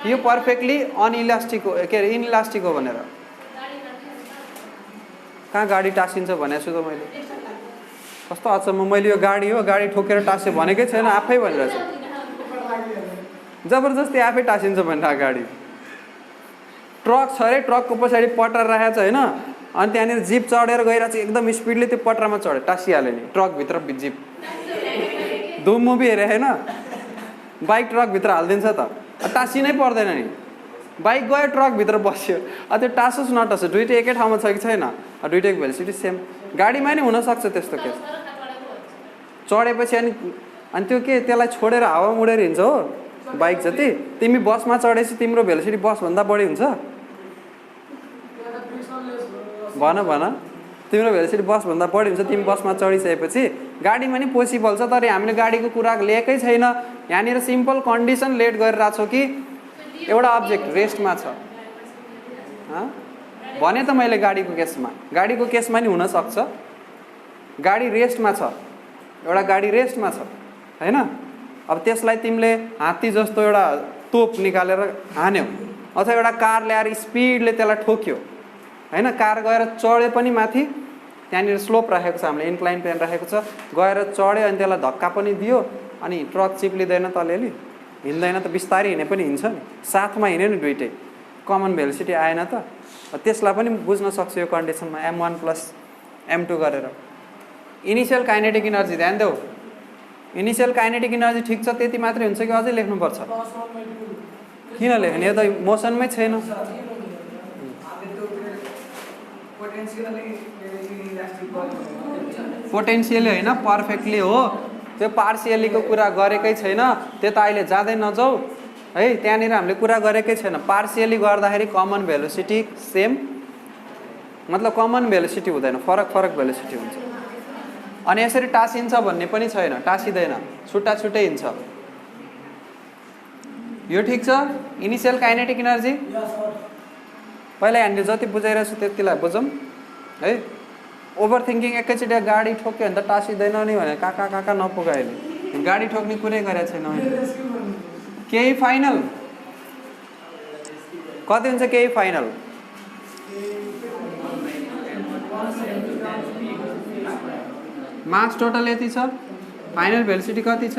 यो पर्फेक्टली अनइलास्टिक हो, के अरे इनइलास्टिक हो भनेर। कहाँ गाडी टाँसिन्छ भनेको छु त मैले, कस्तो अचम्म, मैले यो गाडी हो गाडी ठोकेर टाँस्यो भनेकै छैन, आफै भनिरहेको छु, जबरजस्ती आफै टाँसिन्छ भनेर। गाडी ट्रक छ अरे, ट्रकको पछाडि पटर राखेको छ होइन, अनि त्यहाँनिर जिप चढेर गइरहेको छ एकदम स्पिडले त्यो पटरामा चढ्यो टाँसिहाल्यो नि ट्रकभित्र जिप धुम मुभी हेरे होइन बाइक ट्रकभित्र हालिदिन्छ त टाँसी नै पर्दैन नि बाइक गयो ट्रकभित्र बस्यो त्यो टाँसोस् नटाँसो दुइटै एकै ठाउँमा छ कि छैन दुइटैको भेलोसिटी सेम गाडीमा नि हुनसक्छ त्यस्तो केस चढेपछि अनि त्यो के त्यसलाई छोडेर हावा उडेर हिँड्छ हो बाइक जति तिमी बसमा चढेपछि तिम्रो भेलोसिटी बसभन्दा बढी हुन्छ भन भन तिम्रो भेलोसिटी बसभन्दा बढी हुन्छ तिमी बसमा चढिसकेपछि गाडीमा नि पोसिबल छ तर हामीले गाडीको कुरा लिएकै छैन यहाँनिर सिम्पल कन्डिसन लेट गरिरहेको छौ कि एउटा अब्जेक्ट रेस्टमा छ भने त मैले गाडीको केसमा नि हुनसक्छ गाडी रेस्टमा छ एउटा गाडी रेस्टमा छ होइन अब त्यसलाई तिमीले हात्ती जस्तो एउटा तोप निकालेर हान्यौ अथवा एउटा कार ल्याएर स्पिडले त्यसलाई ठोक्यो होइन कार गएर चढे पनि माथि त्यहाँनिर स्लोप राखेको छ हामीले इन्क्लाइन प्लेन राखेको छ गएर चढ्यो अनि त्यसलाई धक्का पनि दियो अनि ट्रक चिप्लिँदैन तलेली हिँड्दैन त बिस्तारै हिँडे पनि हिँड्छ नि साथमा हिँड्यो नि दुइटै कमन भेलोसिटी आएन त त्यसलाई पनि बुझ्न सक्छ यो कन्डिसनमा m1 प्लस m2 गरेर इनिसियल काइनेटिक इनर्जी ध्यान देऊ इनिसियल काइनेटिक इनर्जी ठिक छ त्यति मात्रै हुन्छ कि अझै लेख्नुपर्छ किन लेख्ने यो त मोसनमै छैन पोटेन्सियली होइन पर्फेक्टली हो त्यो पार्सियलीको कुरा गरेकै छैन त्यो त अहिले जाँदै नजाऊ है त्यहाँनिर हामीले कुरा गरेकै छैन पार्सियली गर्दाखेरि कमन भेलोसिटी सेम मतलब कमन भेलोसिटी हुँदैन फरक फरक भेलोसिटी हुन्छ अनि यसरी टाँसिन्छ भन्ने पनि छैन टाँसिँदैन छुट्टा छुट्टै हिँड्छ यो ठिक छ इनिसियल काइनेटिक इनर्जी पहिला हामीले जति बुझाइरहेको छु त्यतिलाई बुझौँ है ओभर थिङ्किङ एकैचोटि गाडी ठोक्यो भने त टाँसिँदैन नि भने कहाँ नपुगायो गाडी ठोक्ने कुरै गरेको छैन केही फाइनल कति हुन्छ केही फाइनल मास टोटल यति छ फाइनल भेलोसिटी कति छ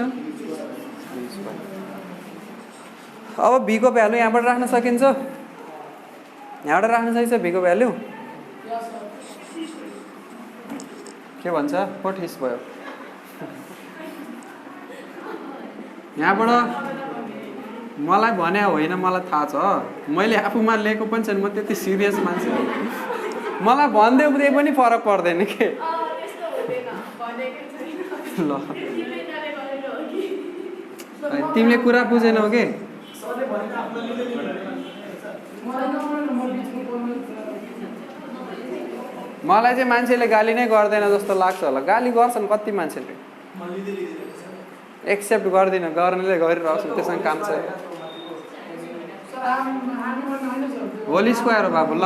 अब v को भ्यालु यहाँबाट राख्न सकिन्छ यहाँबाट राख्न सकिन्छ v को भ्यालु के भन्छ कोठिस भयो यहाँबाट मलाई भने होइन मलाई थाहा छ मैले आफूमा लिएको पनि छैन म त्यति सिरियस मान्छे हो मलाई भनिदियो त्यही पनि फरक पर्दैन के ल तिमीले कुरा बुझेनौ के मलाई चाहिँ मान्छेले गाली नै गर्दैन जस्तो लाग्छ होला गाली गर्छन् कति मान्छेले एक्सेप्ट गर्दिन गर्नेले गरिरहेको त्यससँग काम छ होल स्क्वायर हो बाबु ल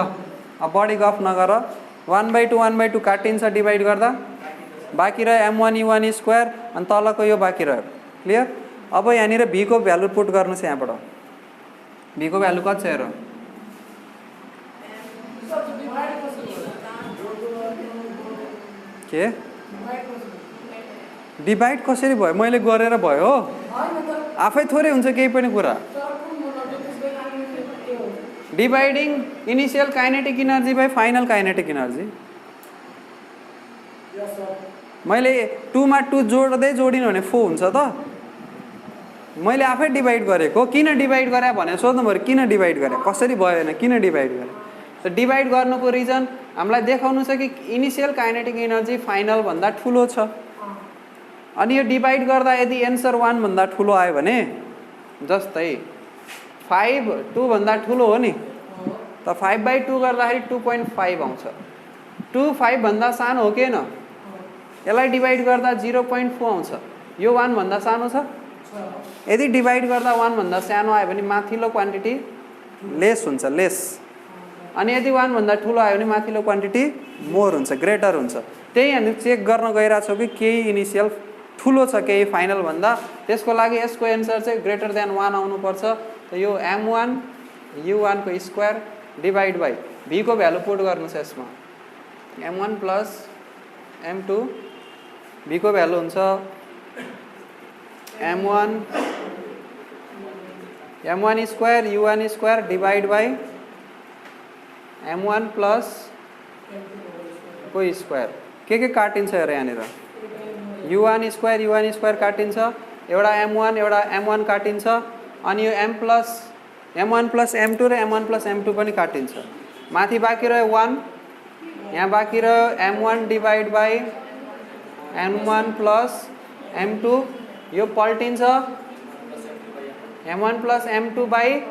अब बढी गफ नगर 1/2 काटिन्छ डिभाइड गर्दा बाँकी रह्यो m1 u1 स्क्वायर अनि तलको यो बाँकी रह्यो क्लियर अब यहाँनिर v को भ्यालु पुट गर्नुहोस् यहाँबाट v को भ्यालु कति छ हेर के डिभाइड कसरी भयो मैले गरेर भयो आफै थोरै हुन्छ केही पनि कुरा dividing initial kinetic energy by final kinetic energy मैले 2 मा 2 जोड्दै जोडिनु भने 4 हुन्छ त मैले आफै डिभाइड गरेको किन डिभाइड गरे भने सोध्नु पर्यो किन डिभाइड गरे कसरी भयो होइन किन डिभाइड गरे त डिभाइड गर्नुको रिजन हामीलाई देखाउनु छ कि इनिसियल काइनेटिक इनर्जी फाइनल भन्दा ठुलो छ अनि यो डिभाइड गर्दा यदि एन्सर 1 भन्दा ठुलो आयो भने जस्तै 5 2 भन्दा ठुलो हो नि त 5/2 गर्दाखेरि 2.5 आउँछ 2 5 भन्दा सानो हो के न यसलाई डिभाइड गर्दा 0.4 आउँछ यो 1 भन्दा सानो छ यदि डिभाइड गर्दा 1 भन्दा सानो आयो भने माथिल्लो क्वान्टिटी लेस हुन्छ लेस अनि यदि 1 भन्दा ठुलो आयो भने माथिल्लो क्वान्टिटी मोर हुन्छ ग्रेटर हुन्छ त्यही हामी चेक गर्न गइरहेछौँ कि केही इनिसियल ठुलो छ केही फाइनल भन्दा त्यसको लागि यसको एन्सर चाहिँ ग्रेटर देन 1 आउनुपर्छ त यो m1 u1 को स्क्वायर डिभाइड बाई v को भ्यालु पुट गर्नुछ यसमा m1 प्लस m2 v को भ्यालु हुन्छ m1 square u1 square divide by m1 plus को स्क्वायर के काटिन्छ हेर यहाँनिर u1 स्क्वायर काटिन्छ एउटा m1 काटिन्छ अनि यो m1 प्लस m2 र m1 प्लस m2 पनि काटिन्छ माथि बाँकी रह्यो 1 यहाँ बाँकी रह्यो m1 divide by m1 plus m2 यो पल्टिन्छ m1 plus m2 by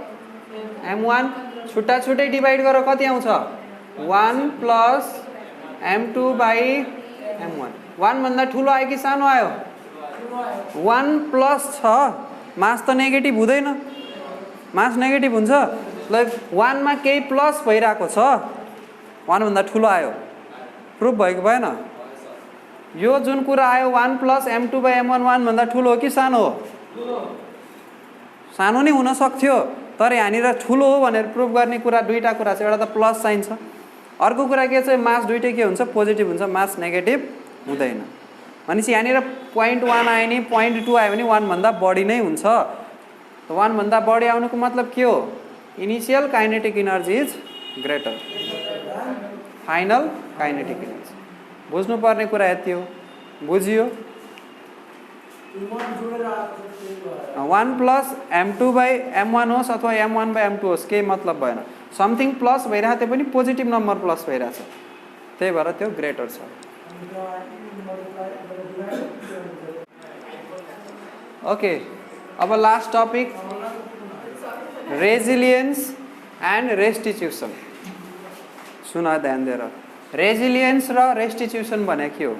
m1 छुट्टा छुट्टै डिवाइड गरेर कति आउँछ 1 प्लस m2 बाई m1 1 भन्दा ठुलो आयो कि सानो आयो 1 प्लस छ मास त नेगेटिभ हुँदैन मास नेगेटिभ हुन्छ ल 1 मा केही प्लस भइराको छ 1 भन्दा ठुलो आयो प्रुफ भएको भएन यो जुन कुरा आयो 1 प्लस m2 बाई m1 1 भन्दा ठुलो हो कि सानो हो सानो नै हुन सक्थ्यो तर यहाँनिर ठुलो हो भनेर प्रुफ गर्ने कुरा दुईटा कुरा छ एउटा त प्लस साइन छ अर्को कुरा के छ मास दुईटै के हुन्छ पोजिटिभ हुन्छ मास नेगेटिभ हुँदैन भनेपछि यहाँनिर 0.1 आयो नि 0.2 आयो भने 1 भन्दा बढी नै हुन्छ 1 भन्दा बढी आउनुको मतलब के हो initial kinetic energy is greater final kinetic energy बुझ्नुपर्ने कुरा यति हो बुझियो 1 प्लस m2 बाई m1 होस् अथवा m1 बाई m2 होस् केही मतलब भएन समथिङ प्लस भइरहेको थियो पनि पोजिटिभ नम्बर प्लस भइरहेछ त्यही भएर त्यो ग्रेटर छ ओके अब last topic resilience and restitution सुन ध्यान दिएर रेजिलियन्स र रेस्टिट्युसन भने के हो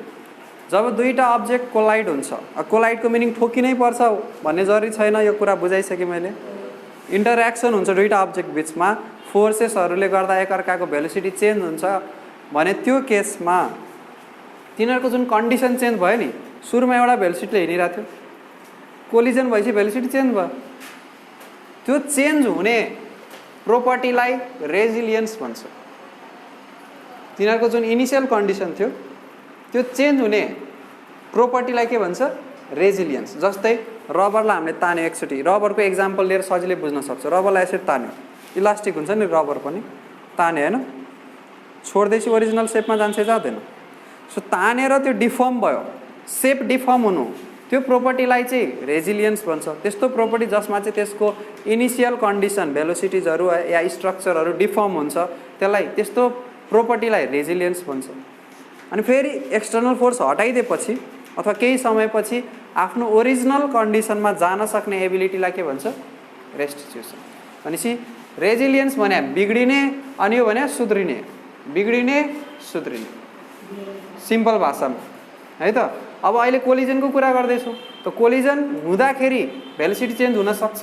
जब दुईटा अब्जेक्ट कोलाइड हुन्छ कोलाइडको मिनिङ ठोकिनै पर्छ भन्ने जरुरी छैन यो कुरा बुझाइसकेँ मैले इन्टरेक्सन हुन्छ दुईटा अब्जेक्ट बिचमा फोर्सेसहरूले गर्दा एकअर्काको भेलोसिटी चेन्ज हुन्छ भने त्यो केसमा तिनीहरूको जुन कन्डिसन चेन्ज भयो नि सुरुमा एउटा भेलोसिटीले हिँडिरहेको थियो कोलिजन भएपछि भेलोसिटी चेन्ज भयो त्यो चेन्ज हुने प्रोपर्टीलाई रेजिलियन्स भन्छ तिनीहरूको जुन इनिशियल कन्डिसन थियो त्यो चेन्ज हुने प्रोपर्टीलाई के भन्छ रेजिलियन्स जस्तै रबरलाई हामीले तान्यो एकचोटि रबरको एक्जाम्पल लिएर सजिलै बुझ्न सक्छ रबरलाई यसरी तान्यो इलास्टिक हुन्छ नि रबर पनि तान्यो होइन छोड्दैछ ओरिजिनल सेपमा जान्छ जाँदैन सो तानेर त्यो डिफर्म भयो सेप डिफर्म हुनु त्यो प्रोपर्टीलाई चाहिँ रेजिलियन्स भन्छ त्यस्तो प्रोपर्टी जसमा चाहिँ त्यसको इनिशियल कन्डिसन भेलोसिटिजहरू या स्ट्रक्चरहरू डिफर्म हुन्छ त्यसलाई त्यस्तो प्रोपर्टीलाई रेजिलियन्स भन्छ अनि फेरि एक्सटर्नल फोर्स हटाइदिएपछि अथवा केही समयपछि आफ्नो ओरिजिनल कन्डिसनमा जान सक्ने एबिलिटीलाई के भन्छ रेस्टिट्युसन भनेपछि रेजिलियन्स भने बिग्रिने अनि यो भने सुध्रिने बिग्रिने सुध्रिने सिम्पल भाषामा है त अब अहिले कोलिजनको कुरा गर्दैछौँ त कोलिजन हुँदाखेरि भेलोसिटी चेन्ज हुन सक्छ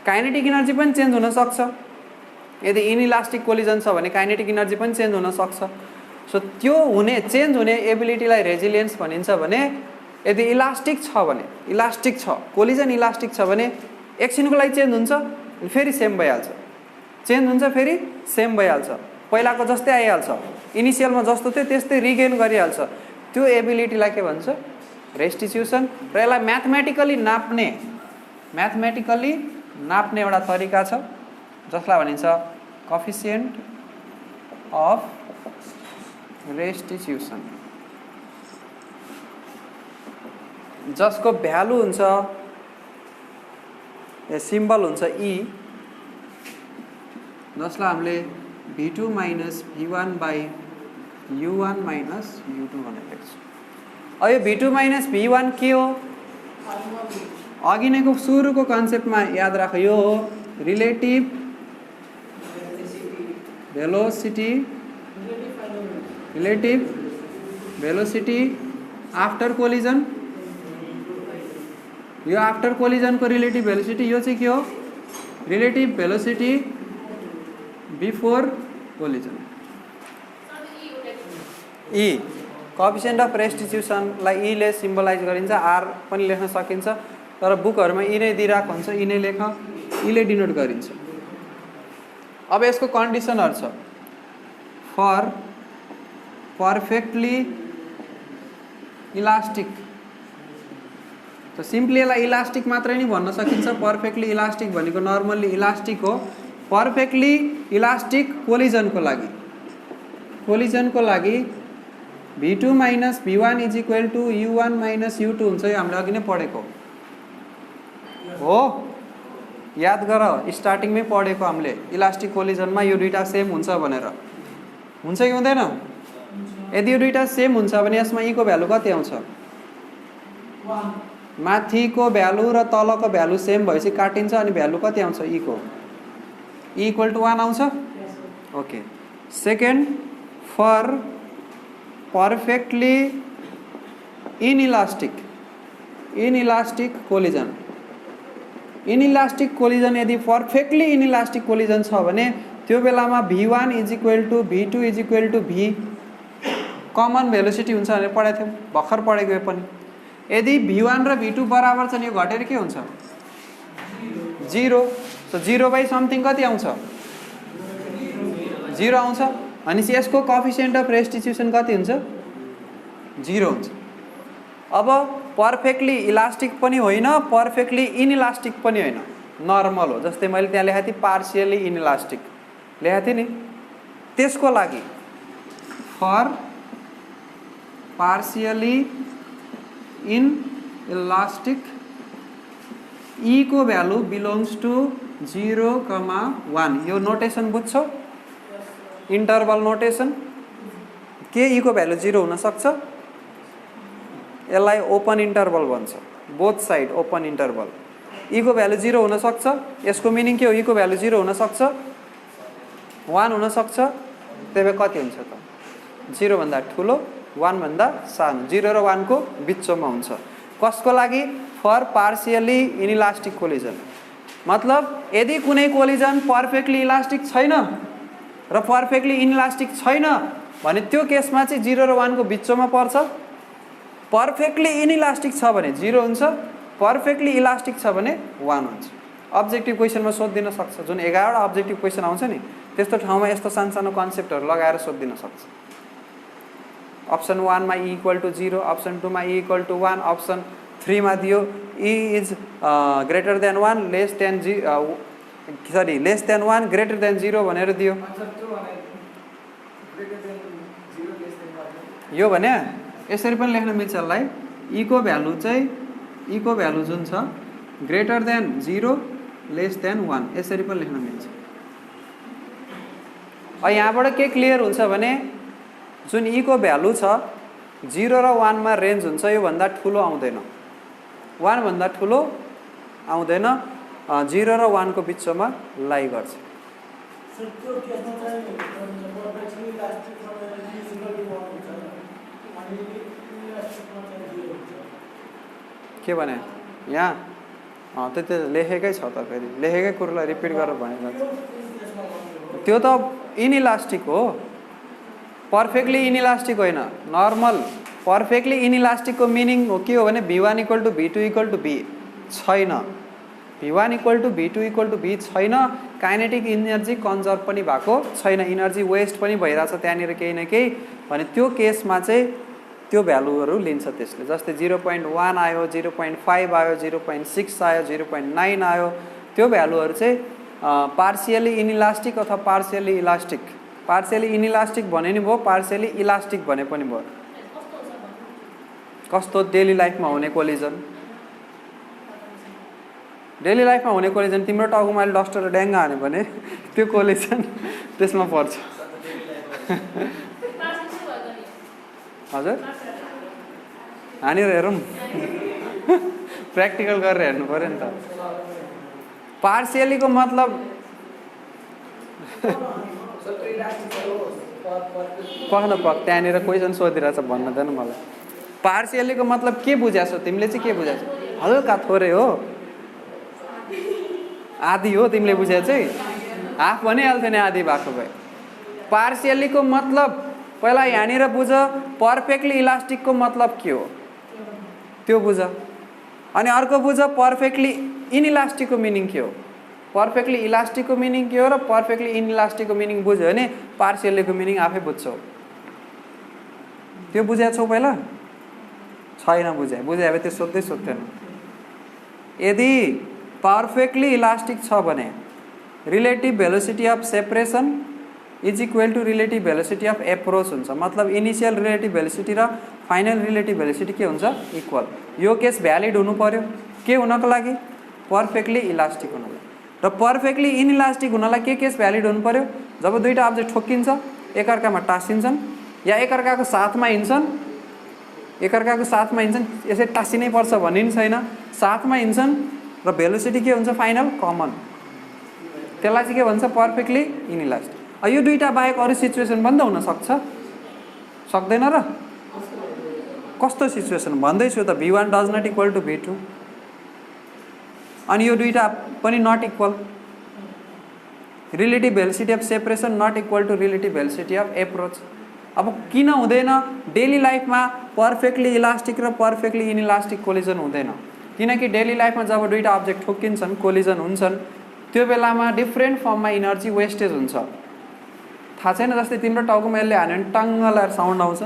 काइनेटिक एनर्जी पनि चेन्ज हुन सक्छ यदि इनइलास्टिक कोलिजन छ भने काइनेटिक एनर्जी पनि चेन्ज हुन सक्छ सो त्यो हुने चेन्ज हुने एबिलिटीलाई रेजिलियन्स भनिन्छ भने यदि इलास्टिक छ भने इलास्टिक छ कोलिजन इलास्टिक छ भने एकछिनको लागि चेन्ज हुन्छ फेरि सेम भइहाल्छ चेन्ज हुन्छ फेरि सेम भइहाल्छ पहिलाको जस्तै आइहाल्छ इनिसियलमा जस्तो थियो त्यस्तै रिगेन गरिहाल्छ त्यो एबिलिटीलाई के भन्छ रेस्टिट्युसन र यसलाई म्याथमेटिकली नाप्ने एउटा तरिका छ जसलाई भनिन्छ कोएफिसिएन्ट अफ रेस्टिट्युसन जसको भ्यालु हुन्छ सिम्बल हुन्छ E जसलाई हामीले V2 minus V1 by U1 minus U2 भनेर लेख्छौँ अब यो V2 माइनस V1 के हो अघि नैको सुरुको कन्सेप्टमा याद राख यो हो रिलेटिभ भेलोसिटी आफ्टर कोलिजन यो आफ्टर कोलिजनको रिलेटिभ भेलोसिटी यो चाहिँ के हो relative velocity before collision E coefficient of रेस्टिट्युसनलाई E ले सिम्बलाइज गरिन्छ R पनि लेख्न सकिन्छ तर बुकहरुमा E नै दिइराको हुन्छ E नै लेख E ले डिनोट गरिन्छ अब यसको कन्डिसनहरु छ फर पर्फेक्टली इलास्टिक त सिम्पली यसलाई इलास्टिक मात्रै नि भन्न सकिन्छ पर्फेक्टली इलास्टिक भनेको नर्मल्ली इलास्टिक हो पर्फेक्टली इलास्टिक कोलिजनको लागि कोलिजनको लागि v2 minus v1 is equal to u1 minus u2 हुन्छ। यो हामीले अघि नै पढेको हो, याद गर, स्टार्टिङमै पढेको हामीले इलास्टिक कोलिजनमा यो दुईटा सेम हुन्छ भनेर। हुन्छ कि हुँदैन? यदि यो दुईटा सेम हुन्छ भने यसमा e को भ्यालु कति आउँछ? माथिको भ्यालु र तलको भ्यालु सेम भएपछि काटिन्छ अनि भ्यालु कति आउँछ? e को e इक्वल टू 1 आउँछ। Okay. Second, for perfectly inelastic collision, inelastic collision यदि पर्फेक्टली इनइलास्टिक कोलिजन छ भने त्यो बेलामा v1 is equal to v2 is equal to v common velocity हुन्छ भनेर पढाएको थियौँ, भर्खर पढेको यो पनि। यदि v1 र v2 बराबर छन् यो घटेर के हुन्छ? 0। सो 0 बाई समथिङ कति आउँछ? 0 आउँछ। अनि यसको कोएफिसिएन्ट अफ रेस्टिट्युसन कति हुन्छ? 0 हुन्छ। अब पर्फेक्टली इलास्टिक पनि होइन, पर्फेक्टली इनइलास्टिक पनि होइन, नर्मल हो। जस्तै मैले त्यहाँ लेखेको थिएँ पार्शियली इनइलास्टिक लेखेको थिएँ नि, त्यसको लागि फर पार्शियली इनइलास्टिक e को भ्यालु बिलोङ्स टू 0,1। यो नोटेसन बुझ्छौ? Interval notation. के e को भ्यालु 0 हुन सक्छ? यसलाई ओपन इन्टरभल भन्छ, both side open interval. e को भ्यालु 0 हुन सक्छ। यसको मिनिङ के हो? e को भ्यालु 0 हुन सक्छ, 1 हुन सक्छ। त्यही भए कति हुन्छ त? 0 भन्दा ठुलो, 1 भन्दा सानो। 0 र 1 को बिचमा हुन्छ। कसको लागि? For partially inelastic collision. मतलब यदि कुनै कोलिजन पर्फेक्टली इलास्टिक छैन र पर्फेक्टली इनइलास्टिक छैन भने त्यो केसमा चाहिँ 0 र 1 को बिचमा पर्छ। पर्फेक्टली इनइलास्टिक छ भने 0 हुन्छ, पर्फेक्टली इलास्टिक छ भने 1 हुन्छ। अब्जेक्टिभ क्वेसनमा सोधिदिन सक्छ, जुन 11 वटा अब्जेक्टिभ क्वेसन आउँछ नि त्यस्तो ठाउँमा यस्तो सानो कन्सेप्टहरू लगाएर सोधिदिन सक्छ। अप्सन 1 मा e इक्वल टू 0, अप्सन 2 मा e इक्वल टू 1, अप्सन 3 मा दियो e is greater than 1 less than 1 greater than 0 भनेर दियो। यो भने यसरी पनि लेख्न मिल्छ यसलाई। e को भ्यालु चाहिँ e को भ्यालु जुन छ ग्रेटर देन 0 लेस देन 1 यसरी पनि लेख्न मिल्छ। यहाँबाट के क्लियर हुन्छ भने जुन e को भ्यालु छ 0 र 1 मा रेन्ज हुन्छ, यो भन्दा ठुलो आउँदैन, 1 भन्दा ठुलो आउँदैन, 0 र 1 को बिचमा लाई गर्छ। के भने यहाँ त्यो लेखेकै छ त, फेरि लेखेकै कुरोलाई रिपिट गरेर भनेको त्यो त इनइलास्टिक हो, पर्फेक्टली इनइलास्टिक होइन, नर्मल। पर्फेक्टली इनइलास्टिकको मिनिङ हो के हो भने v1 equal to v2 equal to v छैन, v1 equal to v2 equal to v छैन, काइनेटिक इनर्जी कन्जर्भ पनि भएको छैन, इनर्जी वेस्ट पनि भइरहेछ त्यहाँनिर केही न केही भने त्यो केसमा चाहिँ त्यो भ्यालुहरू लिन्छ त्यसले। जस्तै 0.1 आयो, 0.5 आयो, 0.6 आयो, 0.9 आयो, त्यो भ्यालुहरू चाहिँ पार्शियली इनइलास्टिक अथवा पार्शियली इलास्टिक। पार्शियली इनइलास्टिक भने नि भयो, पार्शियली इलास्टिक भने पनि भयो। कस्तो? डेली लाइफमा हुने कोलिजन। डेली लाइफमा हुने कोलिजन तिम्रो टाउकोमा अहिले डस्टर र ड्याङ्गा हान्यो भने त्यो कोलिजन त्यसमा पर्छ। हजुर हानेर हेरौँ, प्र्याक्टिकल गरेर हेर्नु पऱ्यो नि त। पार्शियलीको मतलब त्यहाँनिर क्वेसन सोधिरहेछ भन्न देन मलाई। पार्शियलीको मतलब के बुझाएको छौ तिमीले? चाहिँ के बुझाएको छौ? हल्का थोरै हो, आधी हो तिमीले बुझाएको चाहिँ, हाफ भनिहाल्थ्यो नि आधी भएको भए। पार्शियलीको मतलब पहिला यहाँनिर बुझ, पर्फेक्टली इलास्टिकको मतलब के हो त्यो बुझ, अनि अर्को बुझ पर्फेक्टली इनइलास्टिकको मिनिङ के हो। पर्फेक्टली इलास्टिकको मिनिङ के हो र पर्फेक्टली इनइलास्टिकको मिनिङ बुझ्यो भने पार्शियलीको मिनिङ आफै बुझ्छौ। त्यो बुझाएको छौ पहिला? छैन बुझाए, बुझाए भए त्यो सोध्दै सोध्थेन। यदि पर्फेक्टली इलास्टिक छ भने relative velocity of separation is equal to relative velocity of approach हुन्छ। मतलब इनिसियल रिलेटिभ भेलोसिटी र फाइनल रिलेटिभ भेलोसिटी के हुन्छ? इक्वल। यो केस भ्यालिड हुनु पर्यो के हुनको लागि? पर्फेक्टली इलास्टिक हुनलाई। र पर्फेक्टली इनइलास्टिक हुनलाई के केस भ्यालिड हुनु पर्यो? जब दुईटा अब्जेक्ट ठोक्किन्छ, एकअर्कामा टाँसिन्छन् या एकअर्काको साथमा हिँड्छन्, एकअर्काको साथमा हिँड्छन्, यसरी टाँसिनै पर्छ भन्ने नि छैन, साथमा हिँड्छन् र भेलोसिटी के हुन्छ? Final common. त्यसलाई चाहिँ के भन्छ? Perfectly inelastic. यो दुईटा बाहेक अरू सिचुएसन पनि त हुनसक्छ, सक्दैन र? कस्तो सिचुएसन भन्दैछु त? V1 does not equal to V2 अनि यो दुईटा पनि not equal. Relative velocity of separation not equal to relative velocity of approach. अब किन हुँदैन? डेली लाइफमा पर्फेक्टली इलास्टिक र पर्फेक्टली इनइलास्टिक कोलिजन हुँदैन, किनकि डेली लाइफमा जब दुईटा अब्जेक्ट ठोक्किन्छन्, कोलिजन हुन्छन्, त्यो बेलामा डिफ्रेन्ट फर्ममा इनर्जी वेस्टेज हुन्छ। थाहा छैन? जस्तै तिम्रो टाउकोमा यसले हान्यो भने टङ्ग लगाएर साउन्ड आउँछ।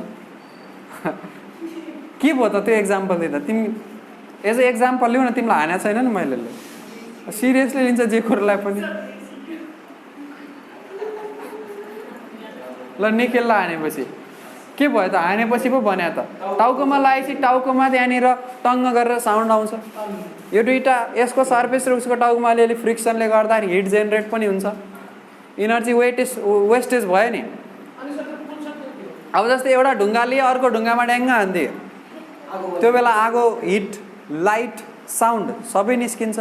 के भयो त त्यो एक्जाम्पल दिँदा? तिमी एज ए एक्जाम्पल लिऊ न, तिमीलाई हानेको छैन नि मैले। सिरियसली लिन्छ जे कुरोलाई पनि। ल निखेललाई हानेपछि के भयो त? हानेपछि पो भन्यो त। टाउकोमा लगाएपछि टाउकोमा त्यहाँनिर टङ्ग गरेर साउन्ड आउँछ। यो दुईटा, यसको सर्फेस र उसको टाउकोमा अलिअलि फ्रिक्सनले गर्दाखेरि हिट जेनेरेट पनि हुन्छ, इनर्जी वेस्टेज भयो नि। अब जस्तै एउटा ढुङ्गा लिए अर्को ढुङ्गामा ड्याङ्ग हानिदियो, त्यो बेला आगो, हिट, लाइट, साउन्ड सबै निस्किन्छ,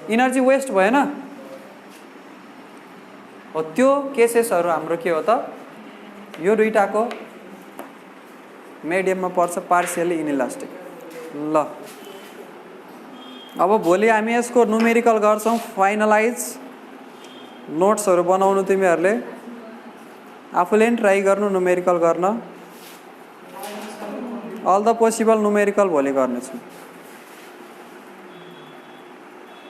इनर्जी वेस्ट भएन? हो त्यो केसेसहरू हाम्रो के हो त? यो दुईटाको मिडियममा पर्छ, पार्सियली इनइलास्टिक। ल अब भोलि हामी यसको न्युमेरिकल गर्छौँ, फाइनलाइज। नोट्सहरू बनाउनु तिमीहरूले आफूले पनि ट्राई गर्नु न्युमेरिकल गर्न। अल द पोसिबल न्युमेरिकल भोलि गर्नेछु।